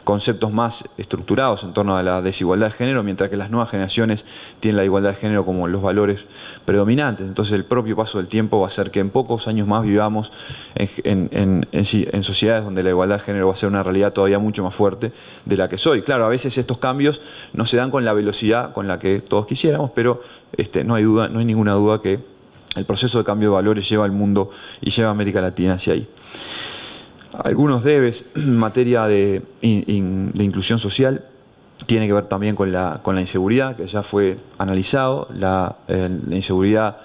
conceptos más estructurados en torno a la desigualdad de género, mientras que las nuevas generaciones tienen la igualdad de género como los valores predominantes. Entonces el propio paso del tiempo va a hacer que en pocos años más vivamos en sociedades donde la igualdad de género va a ser una realidad todavía mucho más fuerte de la que es hoy. Claro, a veces estos cambios no se dan con la velocidad con la que todos quisiéramos, pero no hay ninguna duda que el proceso de cambio de valores lleva al mundo y lleva a América Latina hacia ahí. Algunos debes en materia de inclusión social tiene que ver también con la inseguridad, que ya fue analizado, la inseguridad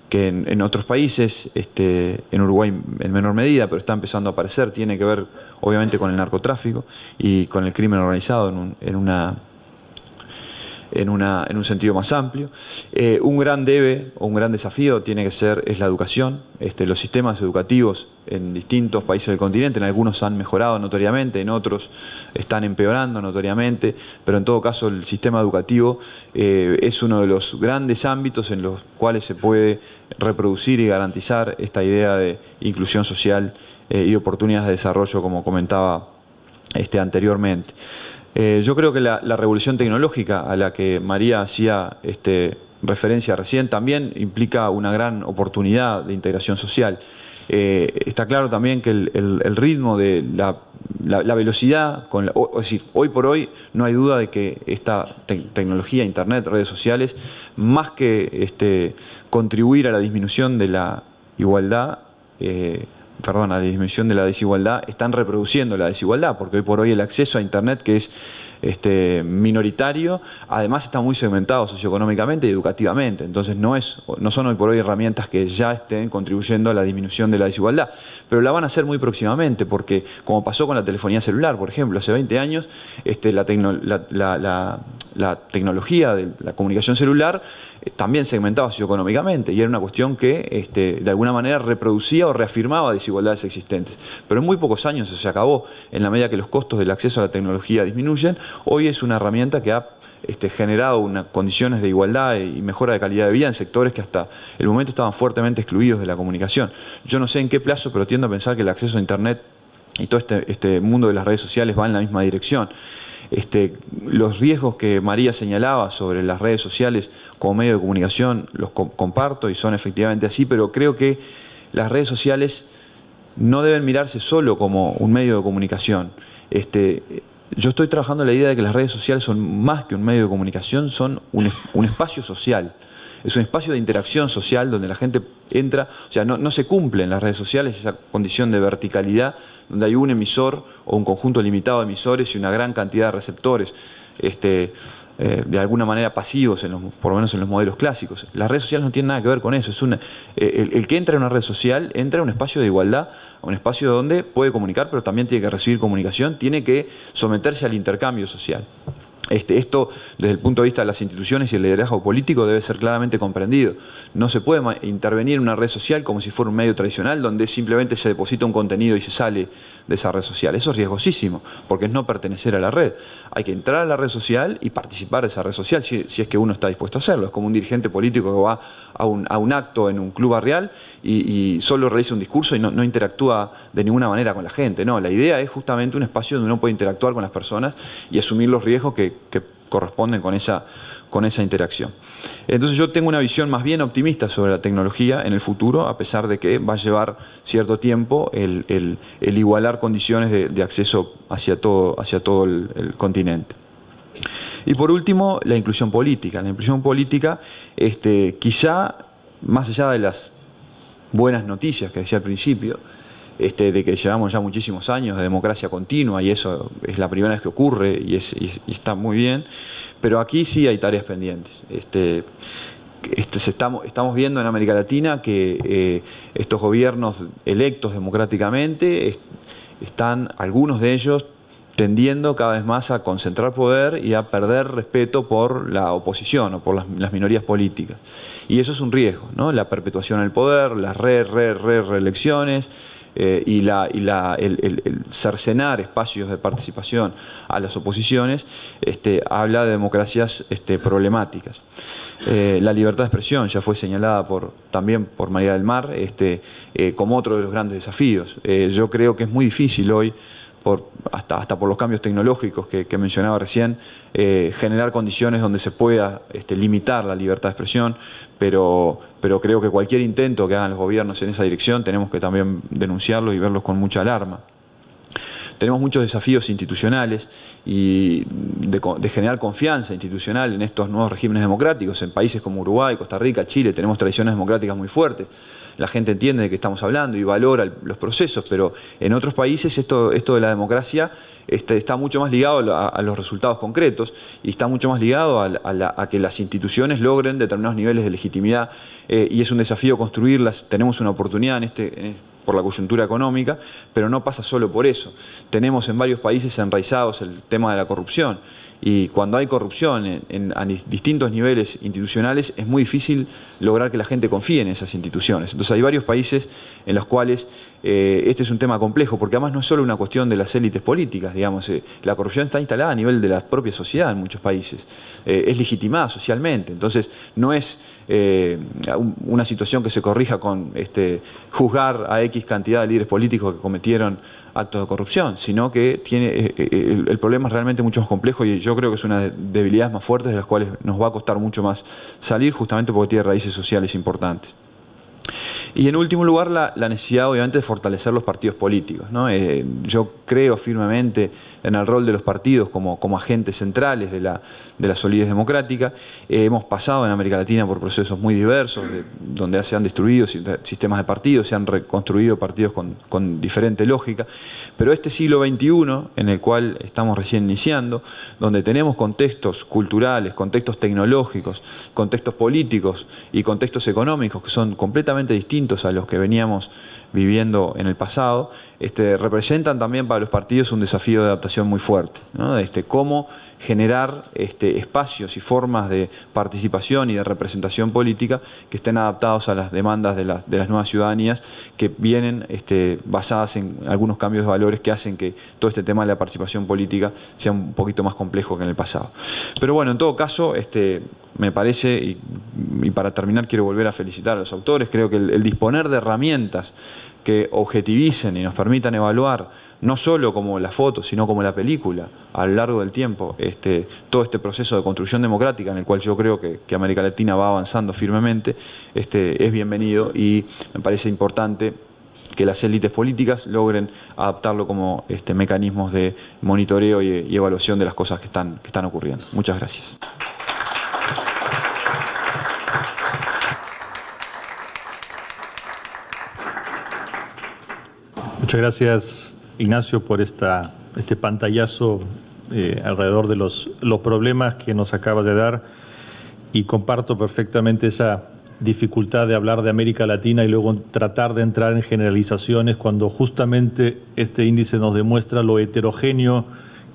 que en otros países, en Uruguay en menor medida, pero está empezando a aparecer, tiene que ver obviamente con el narcotráfico y con el crimen organizado en un sentido más amplio. Un gran debe o un gran desafío es la educación. Los sistemas educativos en distintos países del continente, en algunos han mejorado notoriamente, en otros están empeorando notoriamente, pero en todo caso el sistema educativo es uno de los grandes ámbitos en los cuales se puede reproducir y garantizar esta idea de inclusión social y oportunidades de desarrollo, como comentaba anteriormente. Yo creo que la revolución tecnológica a la que María hacía referencia recién también implica una gran oportunidad de integración social. Está claro también que el ritmo de la velocidad, es decir, hoy por hoy no hay duda de que esta tecnología, internet, redes sociales, más que contribuir a la disminución de la igualdad, a la disminución de la desigualdad, están reproduciendo la desigualdad, porque hoy por hoy el acceso a internet, que es minoritario, además está muy segmentado socioeconómicamente y educativamente. Entonces no son hoy por hoy herramientas que ya estén contribuyendo a la disminución de la desigualdad, pero la van a hacer muy próximamente, porque como pasó con la telefonía celular, por ejemplo, hace 20 años la tecnología de la comunicación celular también segmentaba socioeconómicamente, y era una cuestión que de alguna manera reproducía o reafirmaba desigualdades existentes. Pero en muy pocos años eso se acabó. En la medida que los costos del acceso a la tecnología disminuyen, hoy es una herramienta que ha generado condiciones de igualdad y mejora de calidad de vida en sectores que hasta el momento estaban fuertemente excluidos de la comunicación. Yo no sé en qué plazo, pero tiendo a pensar que el acceso a internet y todo este mundo de las redes sociales va en la misma dirección. Los riesgos que María señalaba sobre las redes sociales como medio de comunicación los comparto y son efectivamente así, pero creo que las redes sociales no deben mirarse solo como un medio de comunicación. Yo estoy trabajando en la idea de que las redes sociales son más que un medio de comunicación, son un espacio social. Es un espacio de interacción social donde la gente entra, o sea, no se cumple en las redes sociales esa condición de verticalidad donde hay un emisor o un conjunto limitado de emisores y una gran cantidad de receptores, de alguna manera pasivos, por lo menos en los modelos clásicos. Las redes sociales no tienen nada que ver con eso. El que entra en una red social entra en un espacio de igualdad, a un espacio donde puede comunicar, pero también tiene que recibir comunicación, tiene que someterse al intercambio social. Esto, desde el punto de vista de las instituciones y el liderazgo político, debe ser claramente comprendido. No se puede intervenir en una red social como si fuera un medio tradicional donde simplemente se deposita un contenido y se sale de esa red social. Eso es riesgosísimo, porque es no pertenecer a la red. Hay que entrar a la red social y participar de esa red social si es que uno está dispuesto a hacerlo. Es como un dirigente político que va a un acto en un club barrial y solo realiza un discurso y no interactúa de ninguna manera con la gente. No, la idea es justamente un espacio donde uno puede interactuar con las personas y asumir los riesgos que corresponden con esa interacción. Entonces yo tengo una visión más bien optimista sobre la tecnología en el futuro, a pesar de que va a llevar cierto tiempo el igualar condiciones de acceso hacia todo el continente. Y por último, la inclusión política. La inclusión política, quizá, más allá de las buenas noticias que decía al principio, de que llevamos ya muchísimos años de democracia continua y eso es la primera vez que ocurre y está muy bien, pero aquí sí hay tareas pendientes. Estamos viendo en América Latina que estos gobiernos electos democráticamente están, algunos de ellos, tendiendo cada vez más a concentrar poder y a perder respeto por la oposición o por las minorías políticas. Y eso es un riesgo, ¿no? La perpetuación del poder, las reelecciones, y el cercenar espacios de participación a las oposiciones, habla de democracias problemáticas. La libertad de expresión ya fue señalada también por María del Mar como otro de los grandes desafíos. Yo creo que es muy difícil hoy, hasta por los cambios tecnológicos que mencionaba recién, generar condiciones donde se pueda limitar la libertad de expresión, pero creo que cualquier intento que hagan los gobiernos en esa dirección tenemos que también denunciarlos y verlos con mucha alarma. Tenemos muchos desafíos institucionales y de generar confianza institucional en estos nuevos regímenes democráticos. En países como Uruguay, Costa Rica, Chile tenemos tradiciones democráticas muy fuertes. La gente entiende de qué estamos hablando y valora los procesos, pero en otros países esto de la democracia está mucho más ligado a los resultados concretos y está mucho más ligado a que las instituciones logren determinados niveles de legitimidad, y es un desafío construirlas. Tenemos una oportunidad por la coyuntura económica, pero no pasa solo por eso. Tenemos en varios países enraizados el tema de la corrupción, y cuando hay corrupción a distintos niveles institucionales es muy difícil lograr que la gente confíe en esas instituciones. Entonces hay varios países en los cuales este es un tema complejo, porque además no es solo una cuestión de las élites políticas, digamos, la corrupción está instalada a nivel de la propia sociedad en muchos países, es legitimada socialmente, entonces no es una situación que se corrija con juzgar a X cantidad de líderes políticos que cometieron actos de corrupción, sino que el problema es realmente mucho más complejo, y yo creo que es una de las debilidades más fuertes de las cuales nos va a costar mucho más salir, justamente porque tiene raíces sociales importantes. Y en último lugar, la necesidad obviamente de fortalecer los partidos políticos, ¿no? Yo creo firmemente en el rol de los partidos como agentes centrales de la solidez democrática. Hemos pasado en América Latina por procesos muy diversos, donde se han destruido sistemas de partidos, se han reconstruido partidos con diferente lógica, pero este siglo XXI, en el cual estamos recién iniciando, donde tenemos contextos culturales, contextos tecnológicos, contextos políticos y contextos económicos que son completamente distintos a los que veníamos viviendo en el pasado, representan también para los partidos un desafío de adaptación muy fuerte, ¿no? Cómo generar espacios y formas de participación y de representación política que estén adaptados a las demandas de las nuevas ciudadanías, que vienen basadas en algunos cambios de valores que hacen que todo este tema de la participación política sea un poquito más complejo que en el pasado. Pero bueno, en todo caso, me parece, y para terminar quiero volver a felicitar a los autores, creo que el disponer de herramientas que objetivicen y nos permitan evaluar no solo como la foto, sino como la película, a lo largo del tiempo, todo este proceso de construcción democrática en el cual yo creo que América Latina va avanzando firmemente, es bienvenido, y me parece importante que las élites políticas logren adaptarlo como mecanismos de monitoreo y evaluación de las cosas que están ocurriendo. Muchas gracias. Muchas gracias, Ignacio, por este pantallazo alrededor de los problemas que nos acabas de dar, y comparto perfectamente esa dificultad de hablar de América Latina y luego tratar de entrar en generalizaciones cuando justamente este índice nos demuestra lo heterogéneo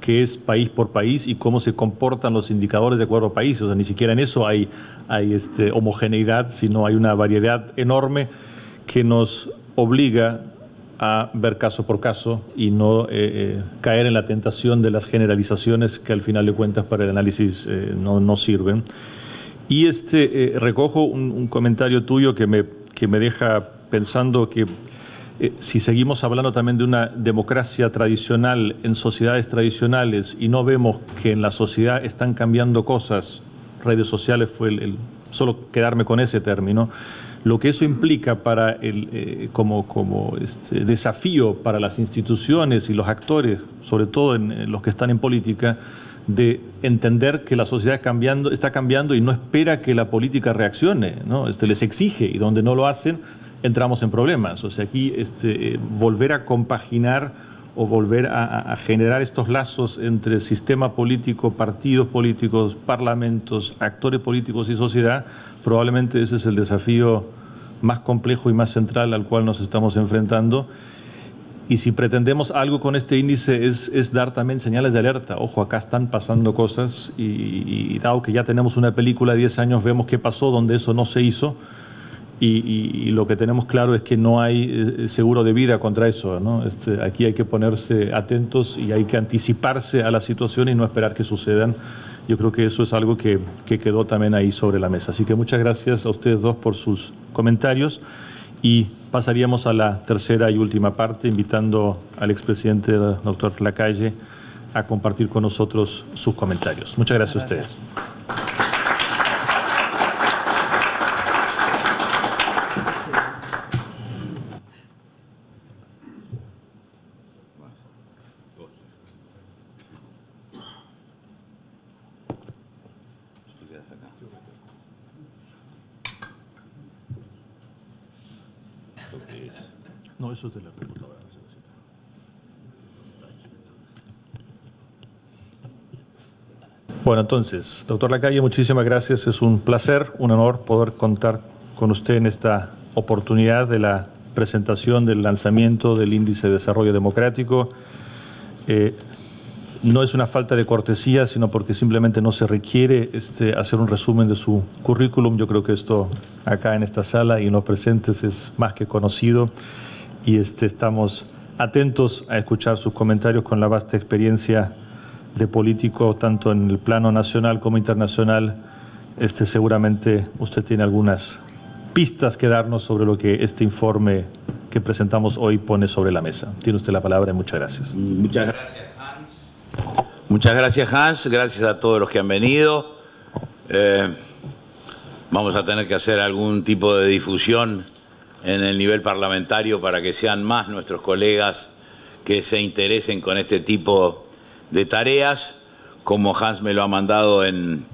que es país por país y cómo se comportan los indicadores de acuerdo a países. O sea, ni siquiera en eso hay homogeneidad, sino hay una variedad enorme que nos obliga a ver caso por caso y no caer en la tentación de las generalizaciones que al final de cuentas para el análisis no sirven. Y recojo un comentario tuyo que me deja pensando que si seguimos hablando también de una democracia tradicional en sociedades tradicionales y no vemos que en la sociedad están cambiando cosas, redes sociales fue solo quedarme con ese término, lo que eso implica para como desafío para las instituciones y los actores, sobre todo en los que están en política, de entender que la sociedad está cambiando y no espera que la política reaccione, ¿no? Les exige, y donde no lo hacen entramos en problemas. O sea, aquí volver a compaginar o volver a generar estos lazos entre sistema político, partidos políticos, parlamentos, actores políticos y sociedad, probablemente ese es el desafío más complejo y más central al cual nos estamos enfrentando. Y si pretendemos algo con este índice es dar también señales de alerta. Ojo, acá están pasando cosas y dado que ya tenemos una película de 10 años, vemos qué pasó donde eso no se hizo. Y lo que tenemos claro es que no hay seguro de vida contra eso, ¿no? Aquí hay que ponerse atentos y hay que anticiparse a la situación y no esperar que sucedan. Yo creo que eso es algo que quedó también ahí sobre la mesa. Así que muchas gracias a ustedes dos por sus comentarios, y pasaríamos a la tercera y última parte, invitando al expresidente, doctor Lacalle, a compartir con nosotros sus comentarios. Muchas gracias a ustedes. No, eso es de la computadora. Bueno, entonces, doctor Lacalle, muchísimas gracias. Es un placer, un honor poder contar con usted en esta oportunidad de la presentación del lanzamiento del Índice de Desarrollo Democrático. No es una falta de cortesía, sino porque simplemente no se requiere hacer un resumen de su currículum. Yo creo que esto acá en esta sala y en los presentes es más que conocido y estamos atentos a escuchar sus comentarios con la vasta experiencia de político, tanto en el plano nacional como internacional. Seguramente usted tiene algunas pistas que darnos sobre lo que este informe que presentamos hoy pone sobre la mesa. Tiene usted la palabra y muchas gracias. Muchas gracias, Hans. Muchas gracias, Hans. Gracias a todos los que han venido. Vamos a tener que hacer algún tipo de difusión en el nivel parlamentario para que sean más nuestros colegas que se interesen con este tipo de tareas. Como Hans me lo ha mandado en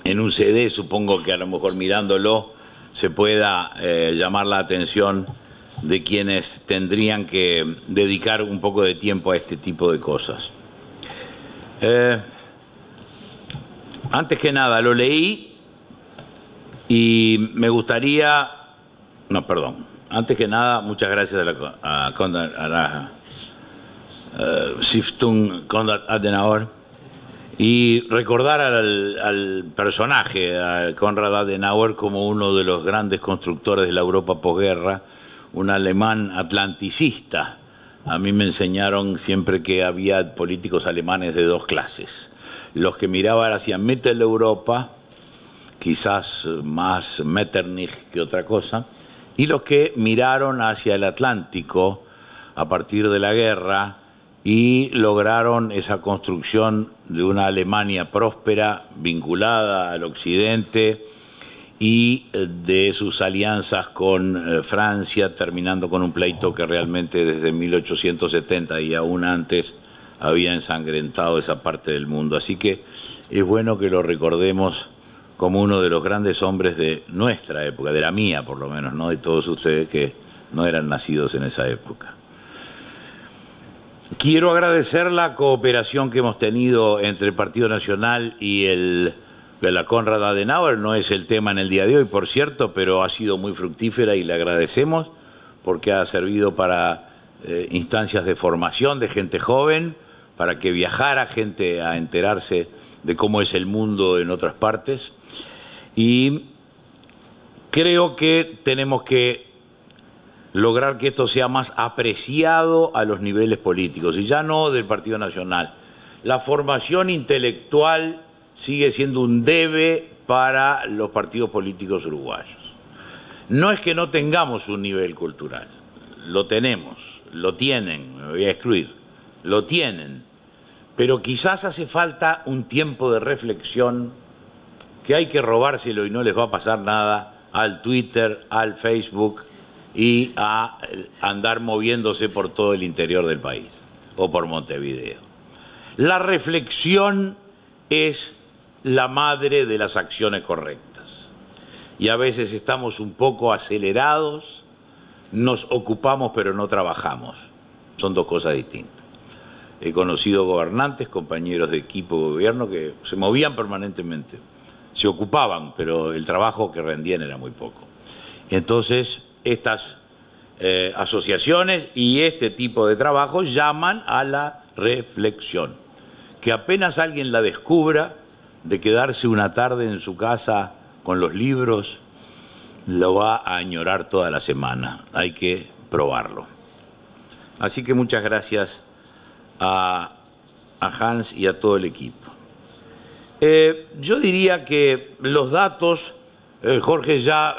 un CD, supongo que a lo mejor mirándolo se pueda llamar la atención de quienes tendrían que dedicar un poco de tiempo a este tipo de cosas. Antes que nada, lo leí y me gustaría... No, perdón. Antes que nada, muchas gracias a la Stiftung Konrad Adenauer y recordar al personaje, a Konrad Adenauer, como uno de los grandes constructores de la Europa posguerra, un alemán atlanticista. A mí me enseñaron siempre que había políticos alemanes de dos clases. Los que miraban hacia Mitteleuropa, quizás más Metternich que otra cosa, y los que miraron hacia el Atlántico a partir de la guerra y lograron esa construcción de una Alemania próspera, vinculada al occidente, y de sus alianzas con Francia, terminando con un pleito que realmente desde 1870 y aún antes había ensangrentado esa parte del mundo. Así que es bueno que lo recordemos como uno de los grandes hombres de nuestra época, de la mía por lo menos, no de todos ustedes que no eran nacidos en esa época. Quiero agradecer la cooperación que hemos tenido entre el Partido Nacional y la Konrad Adenauer. No es el tema en el día de hoy, por cierto, pero ha sido muy fructífera y le agradecemos porque ha servido para instancias de formación de gente joven, para que viajara gente a enterarse de cómo es el mundo en otras partes. Y creo que tenemos que lograr que esto sea más apreciado a los niveles políticos, y ya no del Partido Nacional. La formación intelectual sigue siendo un debe para los partidos políticos uruguayos. No es que no tengamos un nivel cultural, lo tenemos, lo tienen, me voy a excluir, lo tienen, pero quizás hace falta un tiempo de reflexión que hay que robárselo y no les va a pasar nada al Twitter, al Facebook y a andar moviéndose por todo el interior del país o por Montevideo. La reflexión es la madre de las acciones correctas y a veces estamos un poco acelerados, nos ocupamos pero no trabajamos, son dos cosas distintas. He conocido gobernantes, compañeros de equipo de gobierno que se movían permanentemente, se ocupaban, pero el trabajo que rendían era muy poco. Entonces, estas asociaciones y este tipo de trabajo llaman a la reflexión, que apenas alguien la descubra, de quedarse una tarde en su casa con los libros, lo va a añorar toda la semana. Hay que probarlo. Así que muchas gracias a Hans y a todo el equipo. Yo diría que los datos, Jorge ya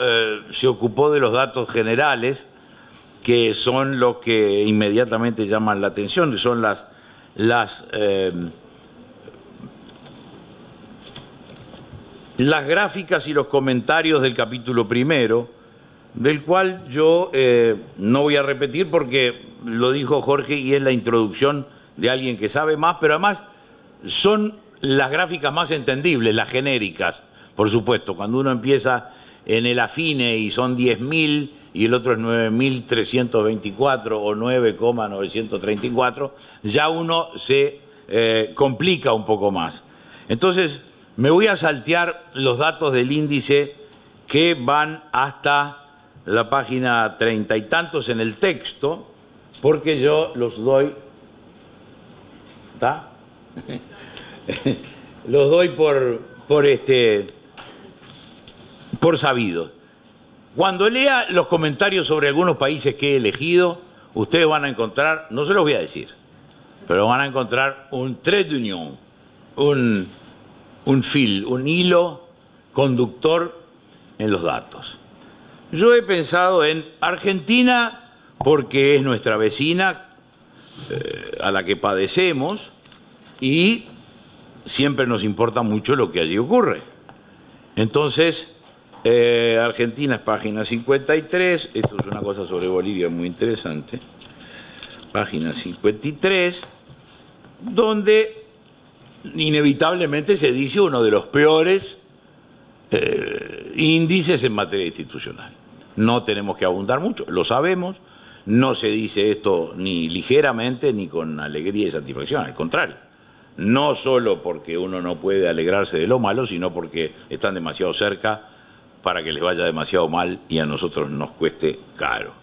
se ocupó de los datos generales, que son los que inmediatamente llaman la atención, que son las gráficas y los comentarios del capítulo primero, del cual yo no voy a repetir porque lo dijo Jorge y es la introducción de alguien que sabe más, pero además son las gráficas más entendibles, las genéricas, por supuesto. Cuando uno empieza en el afine y son 10.000 y el otro es 9.324 o 9,934, ya uno se complica un poco más. Entonces, me voy a saltear los datos del índice que van hasta la página 30 y tantos en el texto, porque yo los doy, ¿está? Los doy por sabidos. Cuando lea los comentarios sobre algunos países que he elegido, ustedes van a encontrar, no se los voy a decir, pero van a encontrar un trait d'union, un hilo conductor en los datos. Yo he pensado en Argentina porque es nuestra vecina, a la que padecemos, y siempre nos importa mucho lo que allí ocurre. Entonces, Argentina es página 53, esto es una cosa sobre Bolivia muy interesante, página 53, donde inevitablemente se dice uno de los peores índices en materia institucional. No tenemos que abundar mucho, lo sabemos, no se dice esto ni ligeramente ni con alegría y satisfacción, al contrario. No solo porque uno no puede alegrarse de lo malo, sino porque están demasiado cerca para que les vaya demasiado mal y a nosotros nos cueste caro.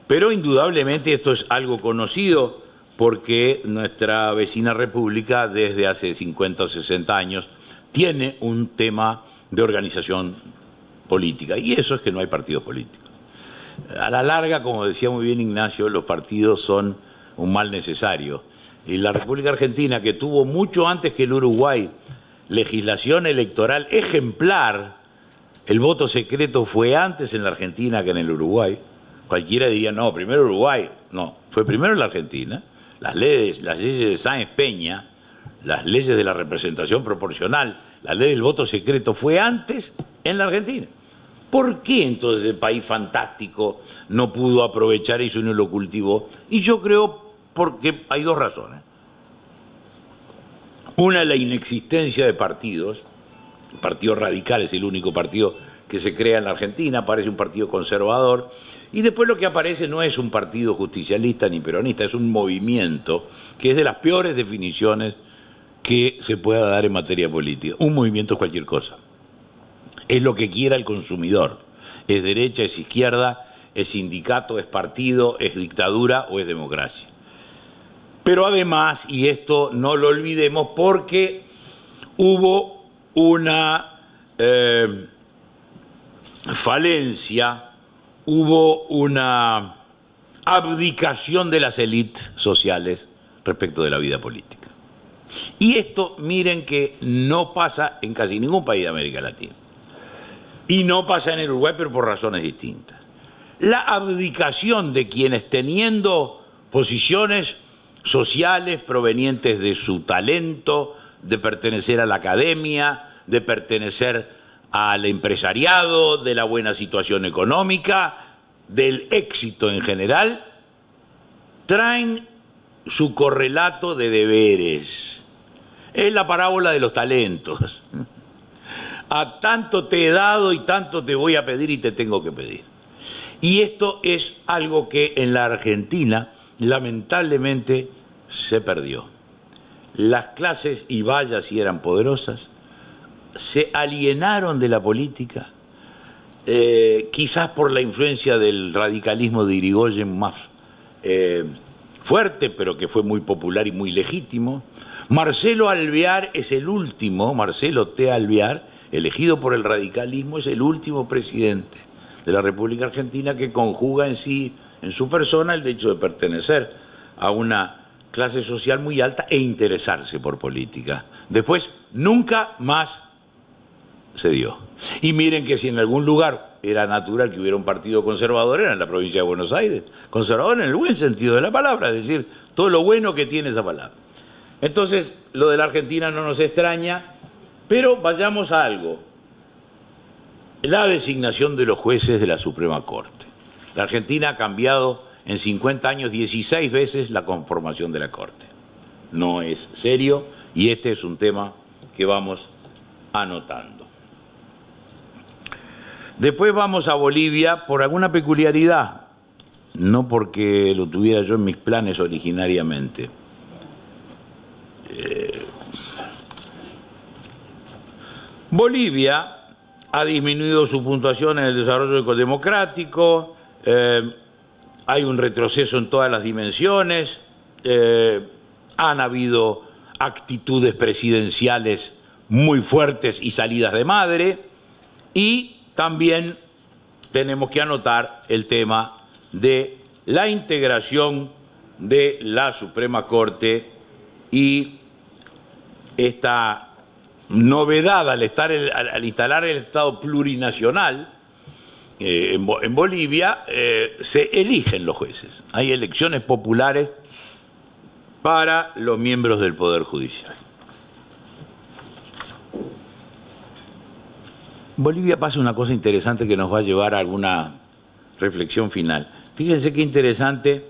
Pero indudablemente esto es algo conocido porque nuestra vecina república desde hace 50 o 60 años tiene un tema de organización política, y eso es que no hay partidos políticos. A la larga, como decía muy bien Ignacio, los partidos son un mal necesario. Y la República Argentina, que tuvo mucho antes que el Uruguay legislación electoral ejemplar, el voto secreto fue antes en la Argentina que en el Uruguay. Cualquiera diría, no, primero Uruguay. No, fue primero en la Argentina. Las leyes de Sáenz Peña, las leyes de la representación proporcional, la ley del voto secreto fue antes en la Argentina. ¿Por qué entonces el país fantástico no pudo aprovechar eso y no lo cultivó? Y yo creo porque hay dos razones. Una es la inexistencia de partidos. El Partido Radical es el único partido que se crea en la Argentina, aparece un partido conservador, y después lo que aparece no es un partido justicialista ni peronista, es un movimiento que es de las peores definiciones que se pueda dar en materia política. Un movimiento es cualquier cosa. Es lo que quiera el consumidor. Es derecha, es izquierda, es sindicato, es partido, es dictadura o es democracia. Pero además, y esto no lo olvidemos, porque hubo una falencia, hubo una abdicación de las élites sociales respecto de la vida política. Y esto, miren que no pasa en casi ningún país de América Latina. Y no pasa en el Uruguay, pero por razones distintas. La abdicación de quienes, teniendo posiciones sociales provenientes de su talento, de pertenecer a la academia, de pertenecer al empresariado, de la buena situación económica, del éxito en general, traen su correlato de deberes. Es la parábola de los talentos. A tanto te he dado y tanto te voy a pedir y te tengo que pedir. Y esto es algo que en la Argentina lamentablemente se perdió. Las clases, y vaya si eran poderosas, se alienaron de la política, quizás por la influencia del radicalismo de Irigoyen más fuerte, pero que fue muy popular y muy legítimo. Marcelo Alvear es el último, Marcelo T. Alvear, elegido por el radicalismo, es el último presidente de la República Argentina que conjuga en sí, en su persona, el hecho de pertenecer a una clase social muy alta e interesarse por política. Después, nunca más se dio. Y miren que si en algún lugar era natural que hubiera un partido conservador, era en la provincia de Buenos Aires. Conservador en el buen sentido de la palabra, es decir, todo lo bueno que tiene esa palabra. Entonces, lo de la Argentina no nos extraña, pero vayamos a algo. La designación de los jueces de la Suprema Corte. La Argentina ha cambiado en 50 años 16 veces la conformación de la Corte. No es serio y este es un tema que vamos anotando. Después vamos a Bolivia por alguna peculiaridad, no porque lo tuviera yo en mis planes originariamente. Bolivia ha disminuido su puntuación en el desarrollo democrático, hay un retroceso en todas las dimensiones, han habido actitudes presidenciales muy fuertes y salidas de madre, y también tenemos que anotar el tema de la integración de la Suprema Corte y esta novedad al instalar el Estado plurinacional en Bolivia. Se eligen los jueces, hay elecciones populares para los miembros del Poder Judicial. Bolivia pasa una cosa interesante que nos va a llevar a alguna reflexión final. Fíjense qué interesante,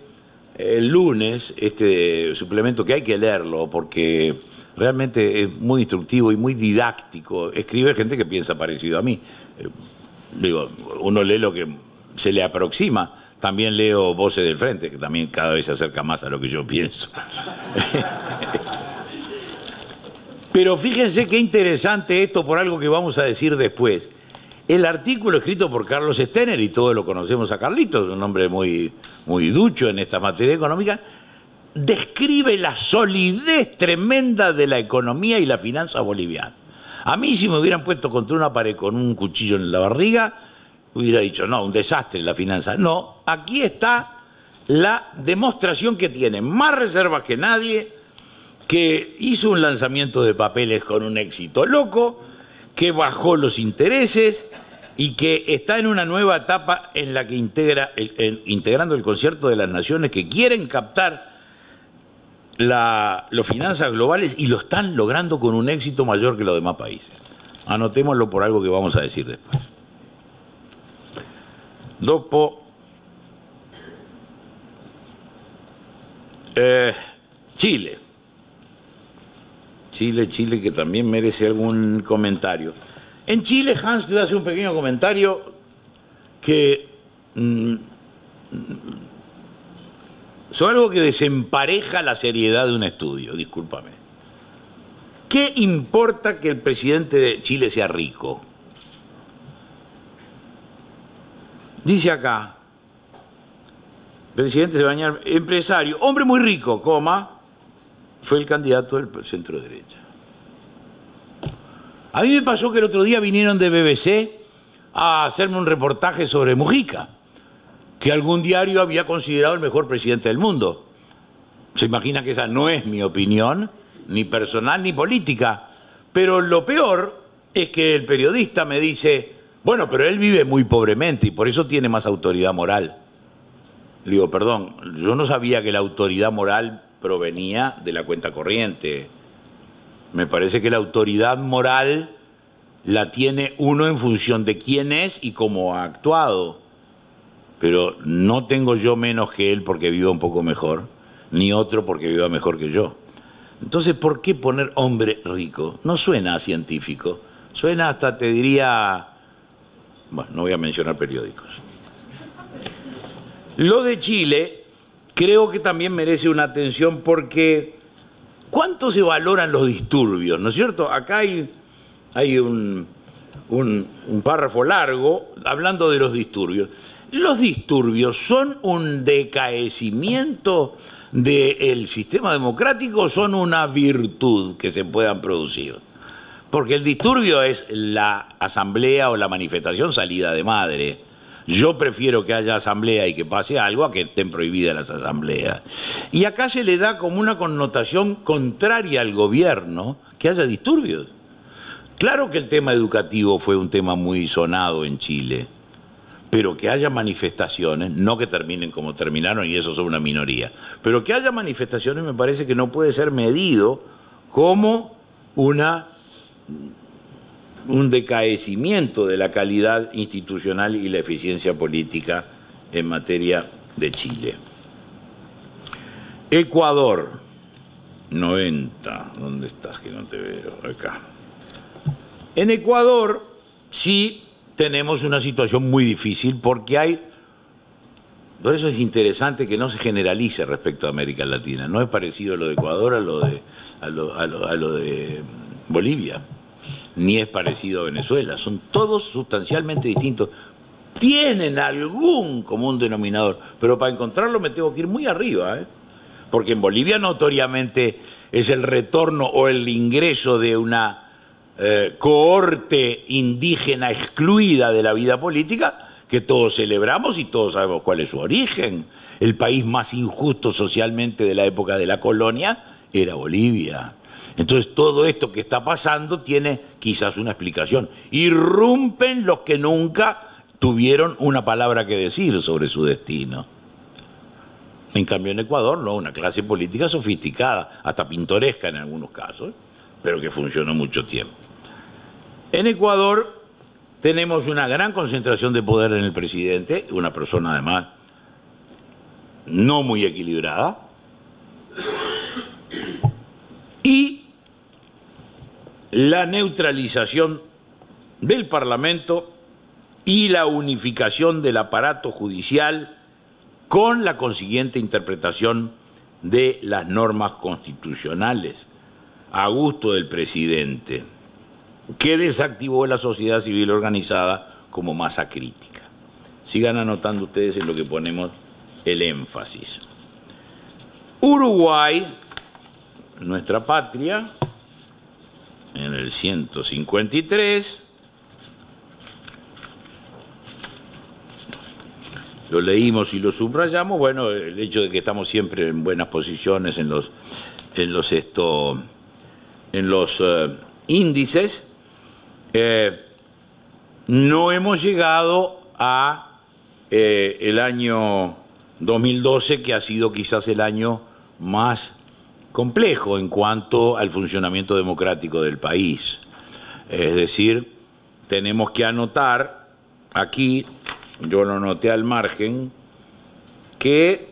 el lunes, este suplemento, que hay que leerlo porque realmente es muy instructivo y muy didáctico, escribe gente que piensa parecido a mí. Digo, uno lee lo que se le aproxima, también leo Voces del Frente, que también cada vez se acerca más a lo que yo pienso. Pero fíjense qué interesante esto por algo que vamos a decir después. El artículo escrito por Carlos Stener, y todos lo conocemos a Carlitos, un hombre muy ducho en esta materia económica, describe la solidez tremenda de la economía y la finanza boliviana. A mí, si me hubieran puesto contra una pared con un cuchillo en la barriga, hubiera dicho, no, un desastre la finanza. No, aquí está la demostración que tiene más reservas que nadie, que hizo un lanzamiento de papeles con un éxito loco, que bajó los intereses y que está en una nueva etapa en la que integrando el concierto de las naciones que quieren captar las finanzas globales, y lo están logrando con un éxito mayor que los demás países. Anotémoslo por algo que vamos a decir después. Dopo Chile, que también merece algún comentario. En Chile, Hans, te voy a hacer un pequeño comentario que sobre algo que desempareja la seriedad de un estudio, discúlpame. ¿Qué importa que el presidente de Chile sea rico? Dice acá, presidente Sebastián, empresario, hombre muy rico, fue el candidato del centro derecha. A mí me pasó que el otro día vinieron de BBC a hacerme un reportaje sobre Mujica, que algún diario había considerado el mejor presidente del mundo. Se imagina que esa no es mi opinión, ni personal ni política, pero lo peor es que el periodista me dice, bueno, pero él vive muy pobremente y por eso tiene más autoridad moral. Le digo, perdón, yo no sabía que la autoridad moral provenía de la cuenta corriente. Me parece que la autoridad moral la tiene uno en función de quién es y cómo ha actuado. Pero no tengo yo menos que él porque viva un poco mejor, ni otro porque viva mejor que yo. Entonces, ¿por qué poner hombre rico? No suena a científico, suena hasta, te diría, bueno, no voy a mencionar periódicos. Lo de Chile creo que también merece una atención porque ¿cuánto se valoran los disturbios? ¿No es cierto? Acá hay un párrafo largo hablando de los disturbios. Los disturbios son un decaecimiento del sistema democrático o son una virtud que se puedan producir. Porque el disturbio es la asamblea o la manifestación salida de madre. Yo prefiero que haya asamblea y que pase algo a que estén prohibidas las asambleas. Y acá se le da como una connotación contraria al gobierno que haya disturbios. Claro que el tema educativo fue un tema muy sonado en Chile, pero que haya manifestaciones, no que terminen como terminaron y eso son una minoría, pero que haya manifestaciones me parece que no puede ser medido como un decaecimiento de la calidad institucional y la eficiencia política en materia de Chile. Ecuador, 90, ¿dónde estás que no te veo? Acá. En Ecuador sí tenemos una situación muy difícil porque hay, por eso es interesante que no se generalice respecto a América Latina, no es parecido lo de Ecuador a lo de Bolivia. ni es parecido a Venezuela. Son todos sustancialmente distintos. Tienen algún común denominador, pero para encontrarlo me tengo que ir muy arriba, ¿eh? Porque en Bolivia notoriamente es el retorno o el ingreso de una cohorte indígena excluida de la vida política que todos celebramos y todos sabemos cuál es su origen. El país más injusto socialmente de la época de la colonia era Bolivia. Entonces todo esto que está pasando tiene quizás una explicación. Irrumpen los que nunca tuvieron una palabra que decir sobre su destino. En cambio en Ecuador no, una clase política sofisticada, hasta pintoresca en algunos casos, pero que funcionó mucho tiempo. En Ecuador tenemos una gran concentración de poder en el presidente, una persona además no muy equilibrada, y la neutralización del Parlamento y la unificación del aparato judicial con la consiguiente interpretación de las normas constitucionales a gusto del presidente, que desactivó la sociedad civil organizada como masa crítica. Sigan anotando ustedes en lo que ponemos el énfasis. Uruguay, nuestra patria, en el 153, lo leímos y lo subrayamos, bueno, el hecho de que estamos siempre en buenas posiciones en los índices, no hemos llegado a el año 2012, que ha sido quizás el año más complejo en cuanto al funcionamiento democrático del país. Es decir, tenemos que anotar aquí, yo lo noté al margen, que,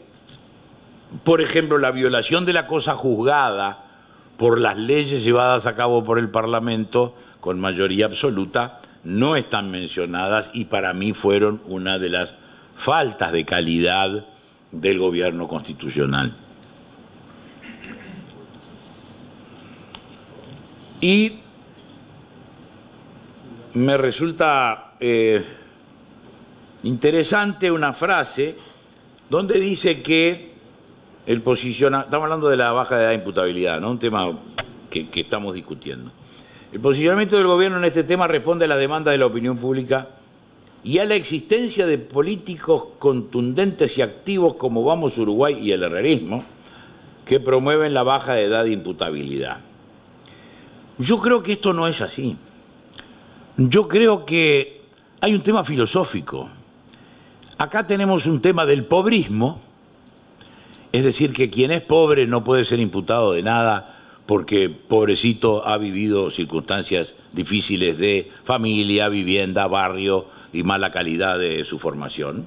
por ejemplo, la violación de la cosa juzgada por las leyes llevadas a cabo por el Parlamento con mayoría absoluta no están mencionadas y para mí fueron una de las faltas de calidad del gobierno constitucional. Y me resulta interesante una frase donde dice que el posicionamiento, estamos hablando de la baja de edad de imputabilidad, ¿no? Un tema que estamos discutiendo. El posicionamiento del gobierno en este tema responde a las demandas de la opinión pública y a la existencia de políticos contundentes y activos como Vamos Uruguay y el herrerismo, que promueven la baja de edad de imputabilidad. Yo creo que esto no es así. Yo creo que hay un tema filosófico. Acá tenemos un tema del pobrismo, es decir, que quien es pobre no puede ser imputado de nada porque pobrecito ha vivido circunstancias difíciles de familia, vivienda, barrio y mala calidad de su formación.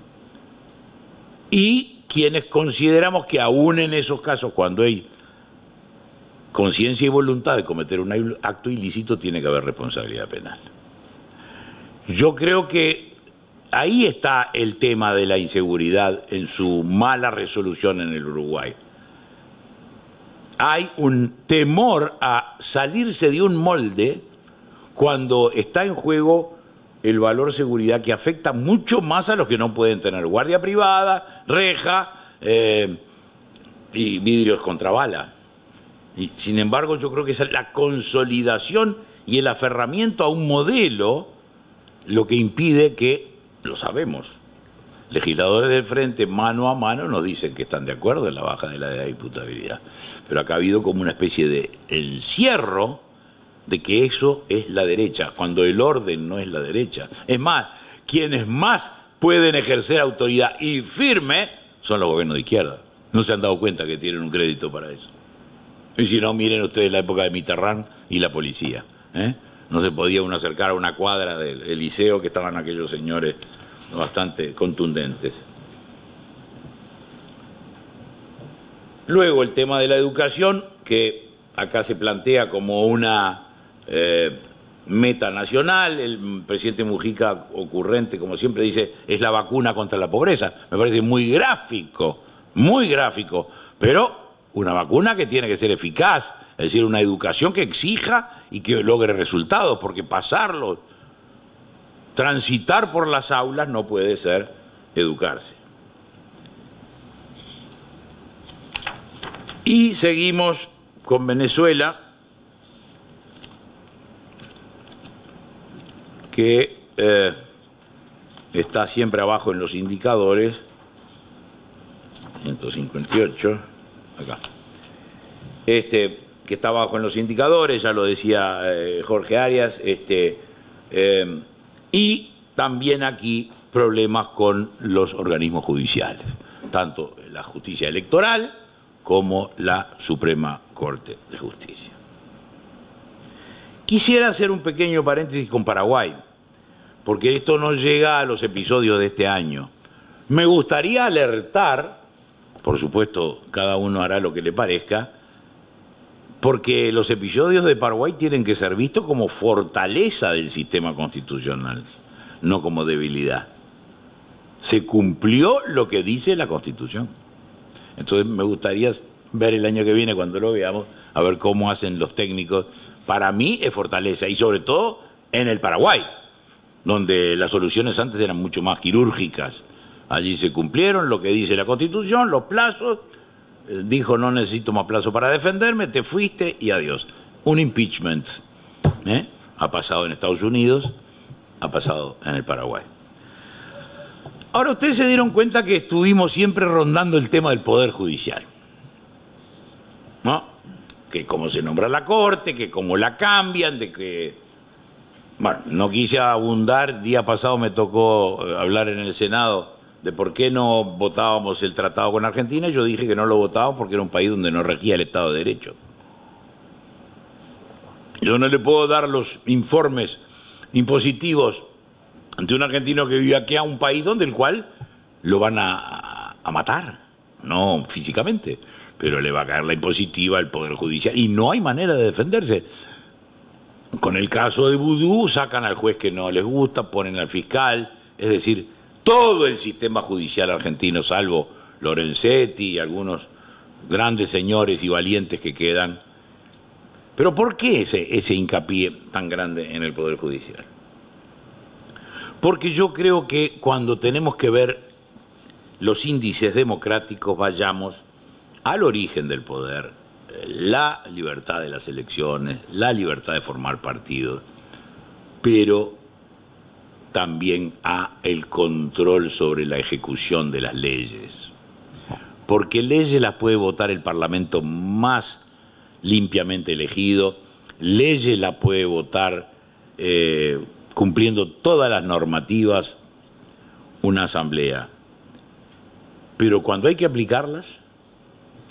Y quienes consideramos que aún en esos casos, cuando hay conciencia y voluntad de cometer un acto ilícito, tiene que haber responsabilidad penal. Yo creo que ahí está el tema de la inseguridad en su mala resolución en el Uruguay. Hay un temor a salirse de un molde cuando está en juego el valor seguridad, que afecta mucho más a los que no pueden tener guardia privada, reja y vidrios contra bala. Y, sin embargo, yo creo que es la consolidación y el aferramiento a un modelo lo que impide que, lo sabemos, legisladores del frente mano a mano nos dicen que están de acuerdo en la baja de la edad de imputabilidad. Pero acá ha habido como una especie de encierro de que eso es la derecha, cuando el orden no es la derecha. Es más, quienes más pueden ejercer autoridad y firme son los gobiernos de izquierda. No se han dado cuenta que tienen un crédito para eso. Y si no, miren ustedes la época de Mitterrand y la policía, ¿eh? No se podía uno acercar a una cuadra del liceo que estaban aquellos señores bastante contundentes. Luego el tema de la educación, que acá se plantea como una meta nacional. El presidente Mujica, ocurrente, como siempre dice, es la vacuna contra la pobreza. Me parece muy gráfico, pero una vacuna que tiene que ser eficaz, es decir, una educación que exija y que logre resultados, porque pasarlo, transitar por las aulas no puede ser educarse. Y seguimos con Venezuela, que está siempre abajo en los indicadores, 158, acá, que está abajo en los indicadores, ya lo decía Jorge Arias, y también aquí problemas con los organismos judiciales, tanto la justicia electoral como la Suprema Corte de Justicia. Quisiera hacer un pequeño paréntesis con Paraguay, porque esto no llega a los episodios de este año. Me gustaría alertar, por supuesto, cada uno hará lo que le parezca, porque los episodios de Paraguay tienen que ser vistos como fortaleza del sistema constitucional, no como debilidad. Se cumplió lo que dice la Constitución. Entonces me gustaría ver el año que viene, cuando lo veamos, a ver cómo hacen los técnicos. Para mí es fortaleza, y sobre todo en el Paraguay, donde las soluciones antes eran mucho más quirúrgicas. Allí se cumplieron lo que dice la Constitución, los plazos, dijo no necesito más plazo para defenderme, te fuiste y adiós. Un impeachment, ha pasado en Estados Unidos, ha pasado en el Paraguay. Ahora ustedes se dieron cuenta que estuvimos siempre rondando el tema del Poder Judicial, ¿no? Que cómo se nombra la Corte, que cómo la cambian, de que... Bueno, no quise abundar, día pasado me tocó hablar en el Senado de por qué no votábamos el tratado con Argentina, y yo dije que no lo votábamos porque era un país donde no regía el Estado de Derecho. Yo no le puedo dar los informes impositivos ante un argentino que vive aquí a un país donde el cual lo van a matar, no físicamente, pero le va a caer la impositiva al Poder Judicial y no hay manera de defenderse. Con el caso de Vudú sacan al juez que no les gusta, ponen al fiscal, es decir, todo el sistema judicial argentino, salvo Lorenzetti y algunos grandes señores y valientes que quedan. Pero ¿por qué ese hincapié tan grande en el Poder Judicial? Porque yo creo que cuando tenemos que ver los índices democráticos, vayamos al origen del poder, la libertad de las elecciones, la libertad de formar partidos, pero también a el control sobre la ejecución de las leyes. Porque leyes las puede votar el Parlamento más limpiamente elegido, leyes las puede votar cumpliendo todas las normativas una asamblea. Pero cuando hay que aplicarlas,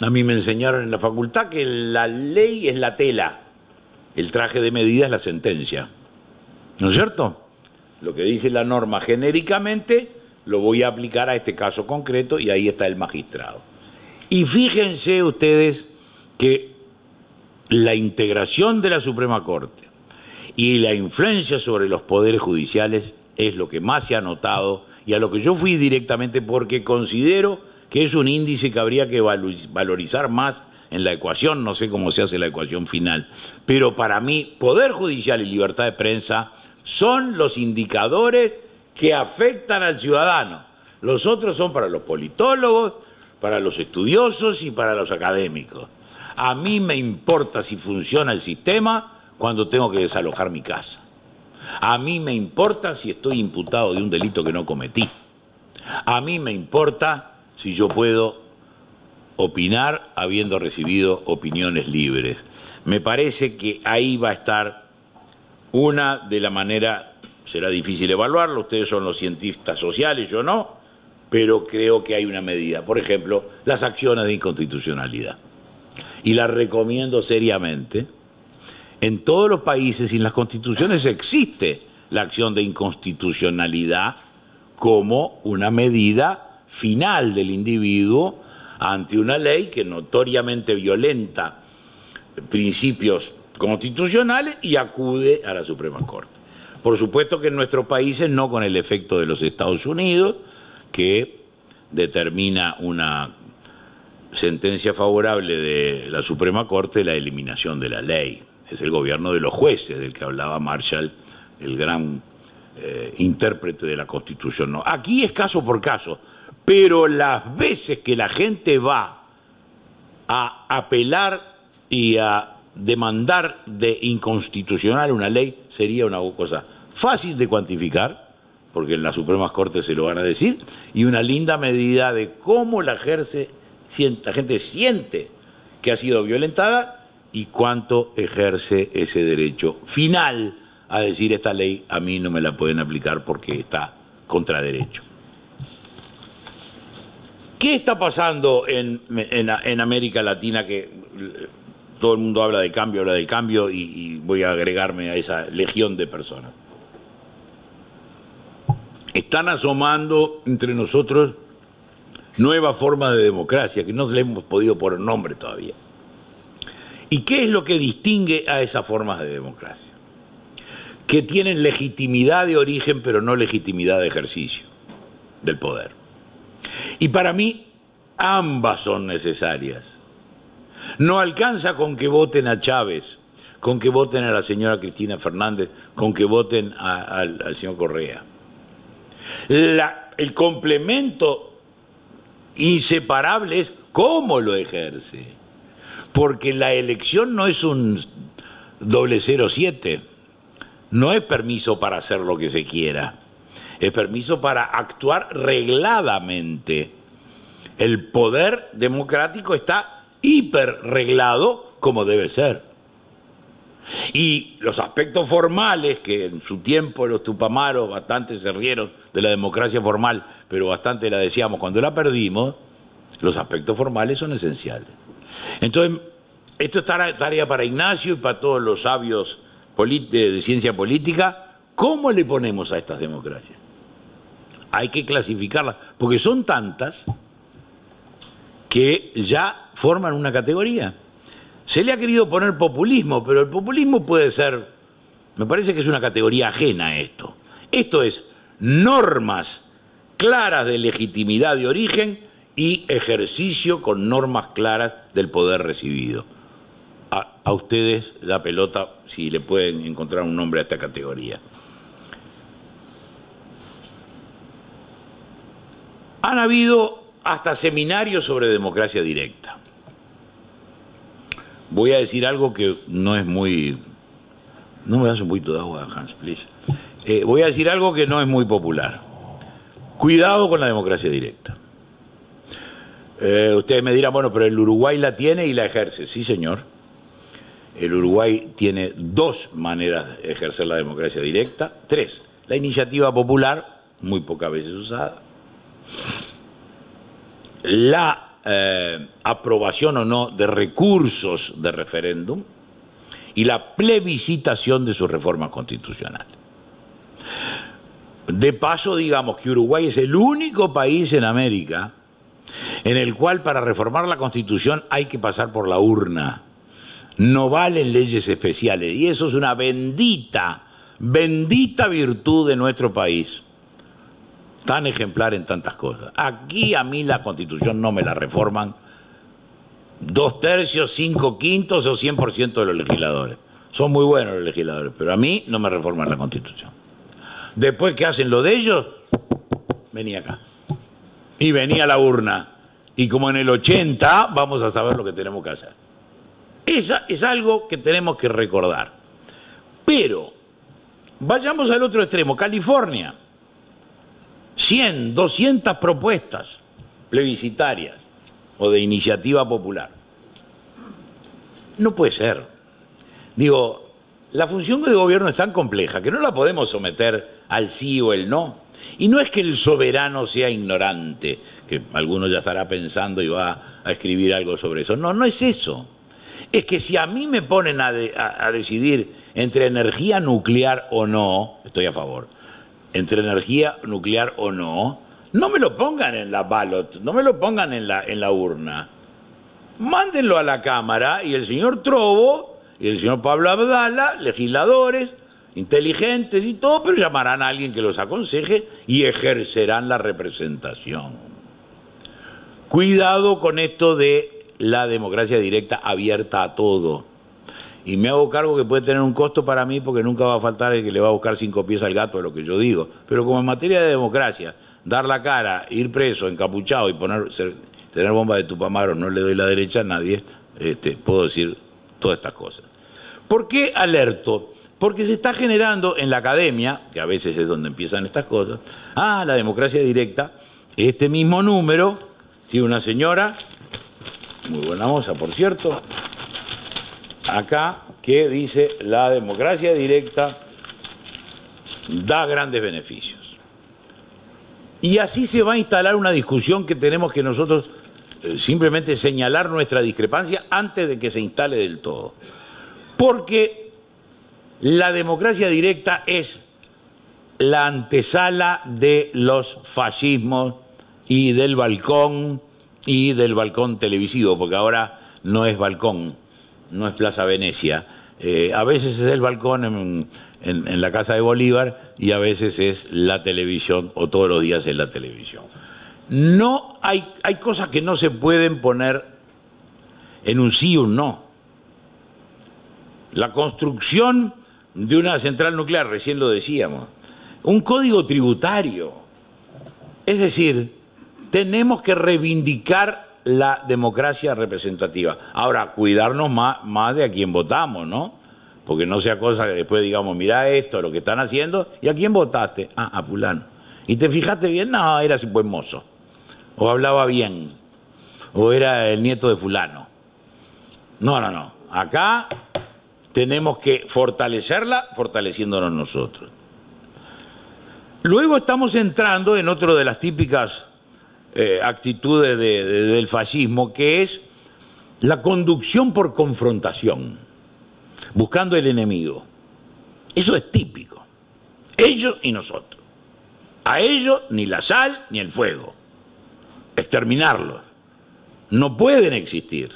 a mí me enseñaron en la facultad que la ley es la tela, el traje de medida es la sentencia. ¿No es cierto? Lo que dice la norma genéricamente lo voy a aplicar a este caso concreto y ahí está el magistrado. Y fíjense ustedes que la integración de la Suprema Corte y la influencia sobre los poderes judiciales es lo que más se ha notado y a lo que yo fui directamente porque considero que es un índice que habría que valorizar más en la ecuación, no sé cómo se hace la ecuación final, pero para mí Poder Judicial y libertad de prensa son los indicadores que afectan al ciudadano. Los otros son para los politólogos, para los estudiosos y para los académicos. A mí me importa si funciona el sistema cuando tengo que desalojar mi casa. A mí me importa si estoy imputado de un delito que no cometí. A mí me importa si yo puedo opinar habiendo recibido opiniones libres. Me parece que ahí va a estar una de la manera, será difícil evaluarlo, ustedes son los cientistas sociales, yo no, pero creo que hay una medida. Por ejemplo, las acciones de inconstitucionalidad. Y las recomiendo seriamente. En todos los países y en las constituciones existe la acción de inconstitucionalidad como una medida final del individuo ante una ley que notoriamente violenta principios constitucionales y acude a la Suprema Corte. Por supuesto que en nuestros países no con el efecto de los Estados Unidos, que determina una sentencia favorable de la Suprema Corte la eliminación de la ley. es el gobierno de los jueces, del que hablaba Marshall, el gran intérprete de la Constitución. No, aquí es caso por caso, pero las veces que la gente va a apelar y a demandar de inconstitucional una ley, sería una cosa fácil de cuantificar, porque en las Supremas Cortes se lo van a decir, y una linda medida de cómo la gente siente que ha sido violentada y cuánto ejerce ese derecho final a decir esta ley a mí no me la pueden aplicar porque está contra derecho. ¿Qué está pasando en América Latina que todo el mundo habla del cambio y voy a agregarme a esa legión de personas? Están asomando entre nosotros nuevas formas de democracia que no le hemos podido poner nombre todavía. ¿Y qué es lo que distingue a esas formas de democracia? Que tienen legitimidad de origen pero no legitimidad de ejercicio del poder. Y para mí ambas son necesarias. No alcanza con que voten a Chávez, con que voten a la señora Cristina Fernández, con que voten al señor Correa. El complemento inseparable es cómo lo ejerce, porque la elección no es un 007, no es permiso para hacer lo que se quiera, es permiso para actuar regladamente. El poder democrático está hiperreglado como debe ser. Y los aspectos formales, que en su tiempo los tupamaros bastante se rieron de la democracia formal, pero bastante la decíamos cuando la perdimos, los aspectos formales son esenciales. Entonces, esto es tarea para Ignacio y para todos los sabios de ciencia política. ¿Cómo le ponemos a estas democracias? Hay que clasificarlas, porque son tantas que ya forman una categoría. Se le ha querido poner populismo, pero el populismo puede ser, me parece que es una categoría ajena a esto. Esto es normas claras de legitimidad de origen y ejercicio con normas claras del poder recibido. A ustedes la pelota, si le pueden encontrar un nombre a esta categoría. Han habido hasta seminarios sobre democracia directa. Voy a decir algo que no es muy... No me das un poquito de agua, Hans, please. Voy a decir algo que no es muy popular. Cuidado con la democracia directa. Ustedes me dirán, bueno, pero el Uruguay la tiene y la ejerce. Sí, señor. El Uruguay tiene dos maneras de ejercer la democracia directa. Tres. La iniciativa popular, muy pocas veces usada. La aprobación o no de recursos de referéndum y la plebiscitación de sus reformas constitucionales. De paso, digamos que Uruguay es el único país en América en el cual para reformar la Constitución hay que pasar por la urna. No valen leyes especiales y eso es una bendita virtud de nuestro país. Tan ejemplar en tantas cosas. Aquí a mí la Constitución no me la reforman 2/3, 5/5 o 100% de los legisladores. Son muy buenos los legisladores, pero a mí no me reforman la Constitución. Después que hacen lo de ellos, vení acá. Y vení a la urna. Y como en el 80 vamos a saber lo que tenemos que hacer. Esa es algo que tenemos que recordar. Pero vayamos al otro extremo, California. 100, 200 propuestas plebiscitarias o de iniciativa popular. No puede ser. Digo, la función de gobierno es tan compleja que no la podemos someter al sí o el no. Y no es que el soberano sea ignorante, que alguno ya estará pensando y va a escribir algo sobre eso. No, no es eso. Es que si a mí me ponen a decidir entre energía nuclear o no, estoy a favor, entre energía nuclear o no, no me lo pongan en la ballot, no me lo pongan en la urna. Mándenlo a la Cámara y el señor Trovo y el señor Pablo Abdala, legisladores, inteligentes y todo, pero llamarán a alguien que los aconseje y ejercerán la representación. Cuidado con esto de la democracia directa abierta a todo. y me hago cargo que puede tener un costo para mí porque nunca va a faltar el que le va a buscar 5 pies al gato de lo que yo digo. Pero como en materia de democracia, dar la cara, ir preso, encapuchado y tener bomba de Tupamaro, no le doy la derecha a nadie, puedo decir todas estas cosas. ¿Por qué alerto? Porque se está generando en la academia, que a veces es donde empiezan estas cosas, la democracia directa, este mismo número, ¿sí? Una señora, muy buena moza por cierto, acá, que dice la democracia directa da grandes beneficios. Y así se va a instalar una discusión que tenemos que nosotros simplemente señalar nuestra discrepancia antes de que se instale del todo. Porque la democracia directa es la antesala de los fascismos y del balcón televisivo, porque ahora no es balcón, no es Plaza Venecia. A veces es el balcón en la Casa de Bolívar y a veces es la televisión, o todos los días es la televisión. No hay cosas que no se pueden poner en un sí o un no. La construcción de una central nuclear, recién lo decíamos, un código tributario. Es decir, tenemos que reivindicar la democracia representativa. Ahora, cuidarnos más de a quién votamos, ¿no? Porque no sea cosa que después digamos, mirá esto, lo que están haciendo, ¿y a quién votaste? A fulano. ¿Y te fijaste bien? No, era ese buen mozo. O hablaba bien. O era el nieto de fulano. No. Acá tenemos que fortalecerla, fortaleciéndonos nosotros. Luego estamos entrando en otro de las típicas actitudes del fascismo, que es la conducción por confrontación, buscando el enemigo. Eso es típico. Ellos y nosotros. A ellos ni la sal ni el fuego. Exterminarlos. No pueden existir.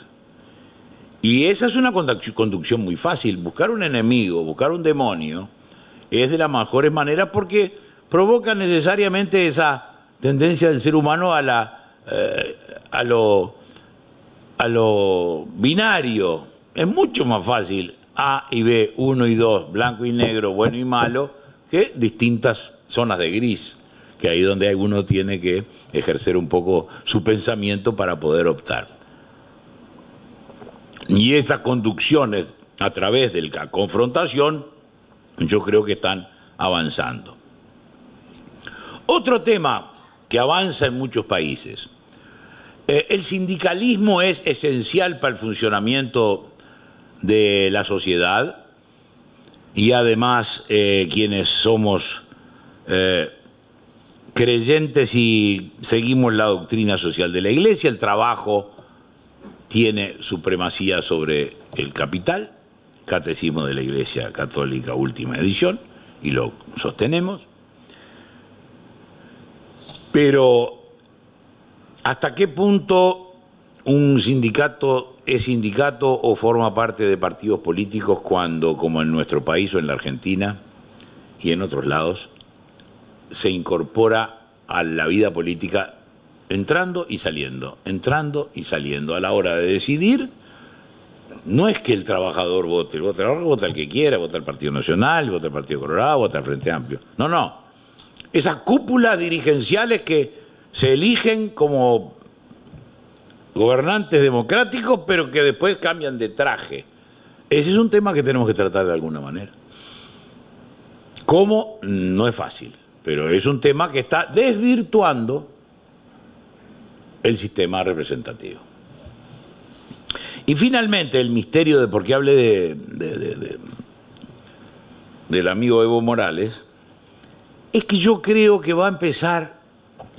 Y esa es una conducción muy fácil. Buscar un enemigo, buscar un demonio, es de las mejores maneras porque provoca necesariamente esa tendencia del ser humano a lo binario. Es mucho más fácil A y B, 1 y 2, blanco y negro, bueno y malo, que distintas zonas de gris, que ahí es donde uno tiene que ejercer un poco su pensamiento para poder optar. Y estas conducciones a través de la confrontación, yo creo que están avanzando. Otro tema que avanza en muchos países. El sindicalismo es esencial para el funcionamiento de la sociedad y además quienes somos creyentes y seguimos la doctrina social de la Iglesia, el trabajo tiene supremacía sobre el capital, Catecismo de la Iglesia Católica, última edición, y lo sostenemos. Pero, ¿hasta qué punto un sindicato es sindicato o forma parte de partidos políticos cuando, como en nuestro país o en la Argentina y en otros lados, se incorpora a la vida política entrando y saliendo a la hora de decidir? No es que el trabajador vote, el trabajador vota el que quiera, vota el Partido Nacional, vota el Partido Colorado, vota el Frente Amplio. No. Esas cúpulas dirigenciales que se eligen como gobernantes democráticos, pero que después cambian de traje. Ese es un tema que tenemos que tratar de alguna manera. ¿Cómo? No es fácil, pero es un tema que está desvirtuando el sistema representativo. Y finalmente, el misterio de por qué hablé del amigo Evo Morales, es que yo creo que va a empezar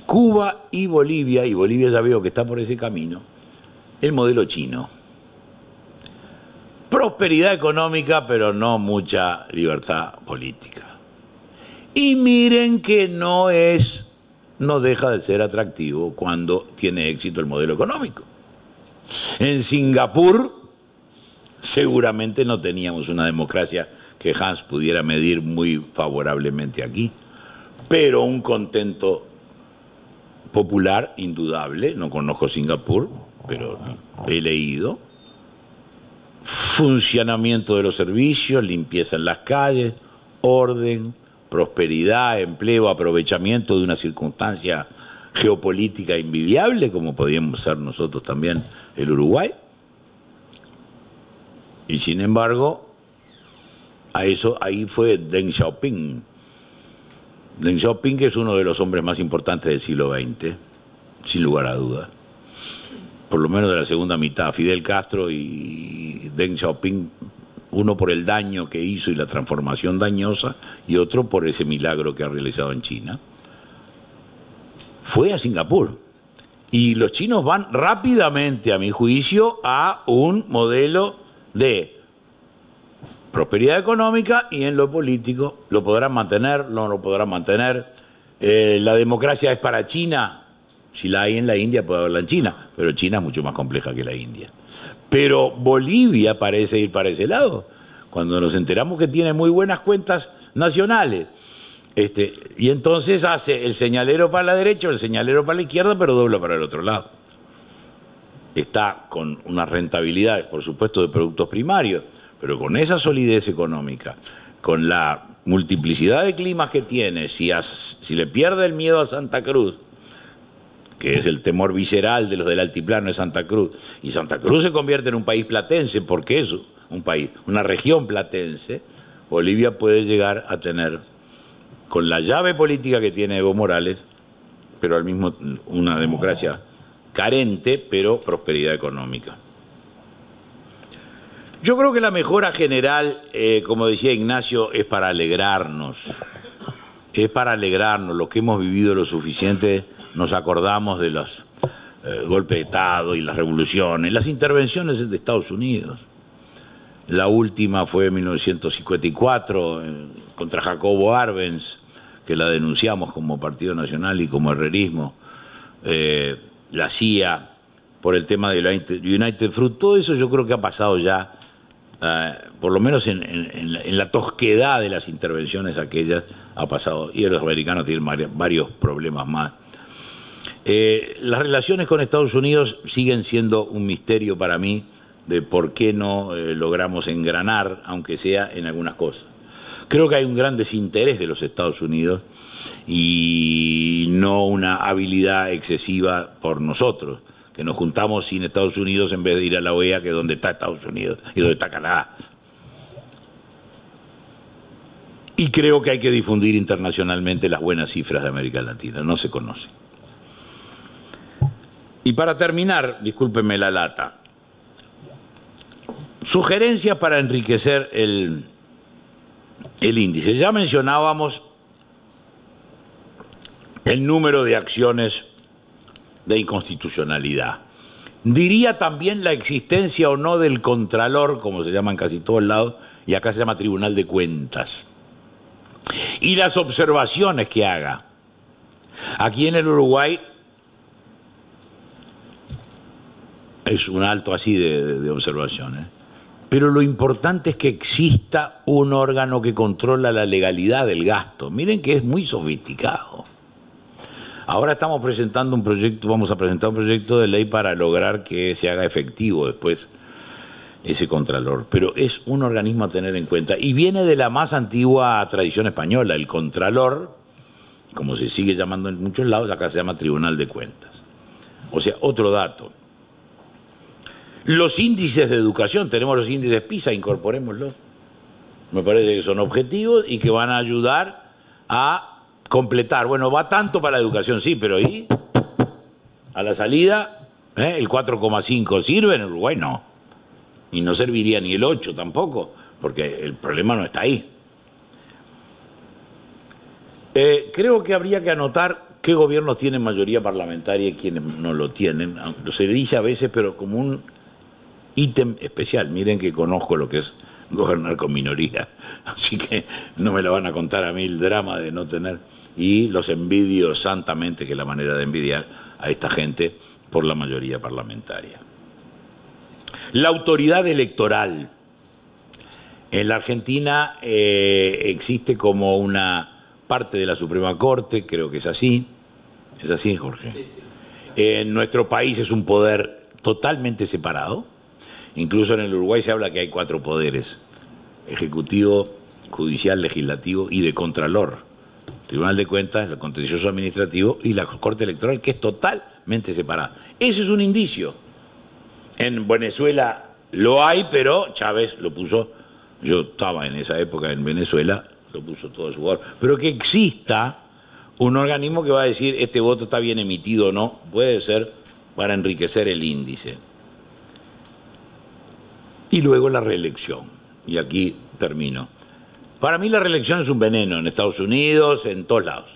Cuba y Bolivia ya veo que está por ese camino, el modelo chino. Prosperidad económica, pero no mucha libertad política. Y miren que no deja de ser atractivo cuando tiene éxito el modelo económico. En Singapur seguramente no teníamos una democracia que Hans pudiera medir muy favorablemente aquí, pero un contento popular indudable. No conozco Singapur, pero he leído, funcionamiento de los servicios, limpieza en las calles, orden, prosperidad, empleo, aprovechamiento de una circunstancia geopolítica invidiable, como podíamos ser nosotros también el Uruguay. Y sin embargo, ahí fue Deng Xiaoping. Deng Xiaoping, que es uno de los hombres más importantes del siglo XX, sin lugar a dudas. Por lo menos de la segunda mitad, Fidel Castro y Deng Xiaoping, uno por el daño que hizo y la transformación dañosa, y otro por ese milagro que ha realizado en China. Fue a Singapur. Y los chinos van rápidamente, a mi juicio, a un modelo de prosperidad económica y en lo político. ¿Lo podrán mantener? ¿No lo podrán mantener? ¿La democracia es para China? Si la hay en la India, puede haberla en China, pero China es mucho más compleja que la India. Pero Bolivia parece ir para ese lado, cuando nos enteramos que tiene muy buenas cuentas nacionales. Y entonces hace el señalero para la derecha o el señalero para la izquierda, pero dobla para el otro lado. Está con unas rentabilidades, por supuesto, de productos primarios, pero con esa solidez económica, con la multiplicidad de climas que tiene, si le pierde el miedo a Santa Cruz, que es el temor visceral de los del altiplano de Santa Cruz, y Santa Cruz se convierte en un país platense, porque es un país, una región platense, Bolivia puede llegar a tener, con la llave política que tiene Evo Morales, pero al mismo una democracia carente, pero prosperidad económica. Yo creo que la mejora general, como decía Ignacio, es para alegrarnos. Es para alegrarnos. Los que hemos vivido lo suficiente nos acordamos de los golpes de Estado y las revoluciones, las intervenciones de Estados Unidos. La última fue en 1954 contra Jacobo Arbenz, que la denunciamos como Partido Nacional y como herrerismo. La CIA, por el tema de la United Fruit, todo eso yo creo que ha pasado ya, por lo menos en la tosquedad de las intervenciones aquellas, ha pasado, y los americanos tienen varios problemas más. Las relaciones con Estados Unidos siguen siendo un misterio para mí de por qué no logramos engranar, aunque sea en algunas cosas. Creo que hay un gran desinterés de los Estados Unidos y no una habilidad excesiva por nosotros, que nos juntamos sin Estados Unidos en vez de ir a la OEA, que es donde está Estados Unidos y donde está Canadá. Y creo que hay que difundir internacionalmente las buenas cifras de América Latina, no se conocen. Y para terminar, discúlpenme la lata, sugerencias para enriquecer el índice. Ya mencionábamos el número de acciones de inconstitucionalidad. Diría también la existencia o no del Contralor, como se llama en casi todos lados, y acá se llama Tribunal de Cuentas. Y las observaciones que haga. Aquí en el Uruguay es un alto así de observaciones. Pero lo importante es que exista un órgano que controla la legalidad del gasto. Miren que es muy sofisticado. Ahora estamos presentando un proyecto, vamos a presentar un proyecto de ley para lograr que se haga efectivo después ese Contralor. Pero es un organismo a tener en cuenta. Y viene de la más antigua tradición española. El Contralor, como se sigue llamando en muchos lados, acá se llama Tribunal de Cuentas. O sea, otro dato. Los índices de educación, tenemos los índices PISA, incorporémoslos. Me parece que son objetivos y que van a ayudar a completar. Bueno, va tanto para la educación, sí, pero ¿y? A la salida, el 4,5 sirve, en Uruguay no. Y no serviría ni el 8 tampoco, porque el problema no está ahí. Creo que habría que anotar qué gobiernos tienen mayoría parlamentaria y quiénes no lo tienen. Se dice a veces, pero como un ítem especial. Miren que conozco lo que es gobernar con minoría, así que no me lo van a contar a mí el drama de no tener. Y los envidio santamente, que es la manera de envidiar a esta gente, por la mayoría parlamentaria. La autoridad electoral. En la Argentina existe como una parte de la Suprema Corte, creo que es así. ¿Es así, Jorge? Sí, sí. En nuestro país es un poder totalmente separado Incluso en el Uruguay se habla que hay 4 poderes: ejecutivo, judicial, legislativo y de contralor. Tribunal de Cuentas, el contencioso administrativo y la Corte Electoral, que es totalmente separada. Eso es un indicio. En Venezuela lo hay, pero Chávez lo puso, yo estaba en esa época en Venezuela, lo puso todo a su favor. Pero que exista un organismo que va a decir este voto está bien emitido o no, puede ser para enriquecer el índice. Y luego la reelección. Y aquí termino. Para mí la reelección es un veneno en Estados Unidos, en todos lados.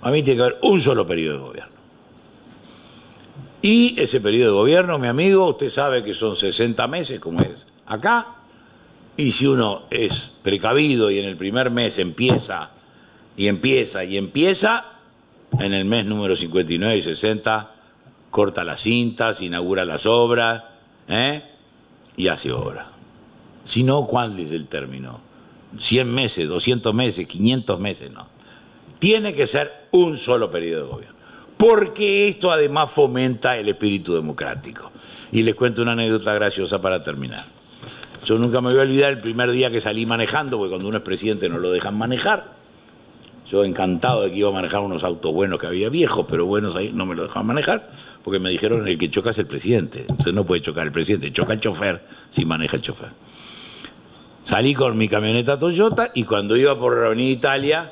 A mí tiene que haber un solo periodo de gobierno. Y ese periodo de gobierno, mi amigo, usted sabe que son 60 meses, como es acá. Y si uno es precavido y en el primer mes empieza, en el mes número 59 y 60, corta las cintas, inaugura las obras, y hace obra. Si no, ¿cuál es el término? 100 meses, 200 meses, 500 meses, no. Tiene que ser un solo periodo de gobierno. Porque esto además fomenta el espíritu democrático. Y les cuento una anécdota graciosa para terminar. Yo nunca me voy a olvidar el primer día que salí manejando, porque cuando uno es presidente no lo dejan manejar. Yo encantado de que iba a manejar unos autos buenos que había viejos, pero buenos ahí, no me lo dejaban manejar, porque me dijeron el que choca es el presidente. Entonces no puede chocar el presidente, choca el chofer si maneja el chofer. Salí con mi camioneta Toyota y cuando iba por Avenida Italia,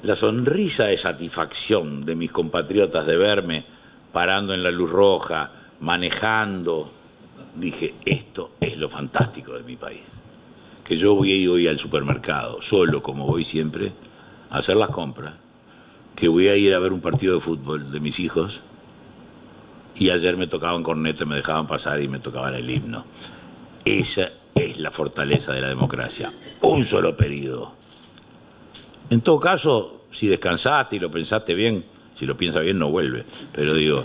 la sonrisa de satisfacción de mis compatriotas de verme parando en la luz roja, manejando, dije, esto es lo fantástico de mi país. Que yo voy hoy al supermercado, solo como voy siempre, a hacer las compras, que voy a ir a ver un partido de fútbol de mis hijos, y ayer me tocaban corneta, me dejaban pasar y me tocaban el himno. Esa es la fortaleza de la democracia, un solo periodo. En todo caso, si descansaste y lo pensaste bien, si lo piensa bien no vuelve, pero digo,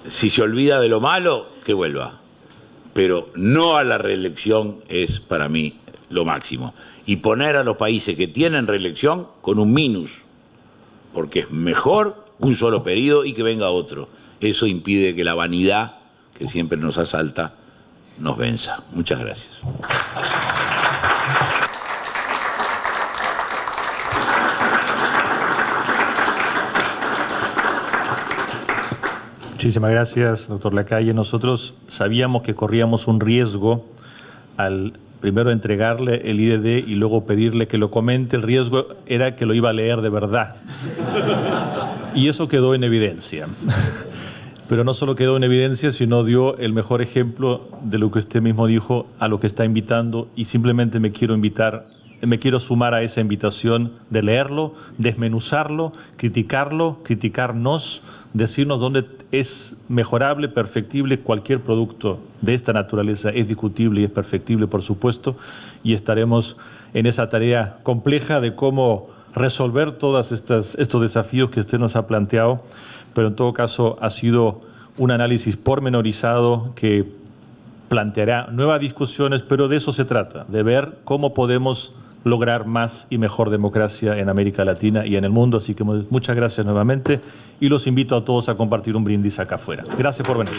si se olvida de lo malo, que vuelva. Pero no a la reelección es para mí lo máximo. Y poner a los países que tienen reelección con un minus, porque es mejor un solo periodo y que venga otro. Eso impide que la vanidad que siempre nos asalta nos venza. Muchas gracias. Muchísimas gracias, doctor Lacalle. Nosotros sabíamos que corríamos un riesgo al primero entregarle el IDD y luego pedirle que lo comente. El riesgo era que lo iba a leer de verdad. Y eso quedó en evidencia. Pero no solo quedó en evidencia, sino dio el mejor ejemplo de lo que usted mismo dijo, a lo que está invitando, y simplemente me quiero sumar a esa invitación de leerlo, desmenuzarlo, criticarnos, decirnos dónde es mejorable, perfectible cualquier producto de esta naturaleza. Es discutible y es perfectible, por supuesto, y estaremos en esa tarea compleja de cómo resolver todos estos desafíos que usted nos ha planteado, pero en todo caso ha sido un análisis pormenorizado que planteará nuevas discusiones, pero de eso se trata, de ver cómo podemos lograr más y mejor democracia en América Latina y en el mundo. Así que muchas gracias nuevamente y los invito a todos a compartir un brindis acá afuera. Gracias por venir.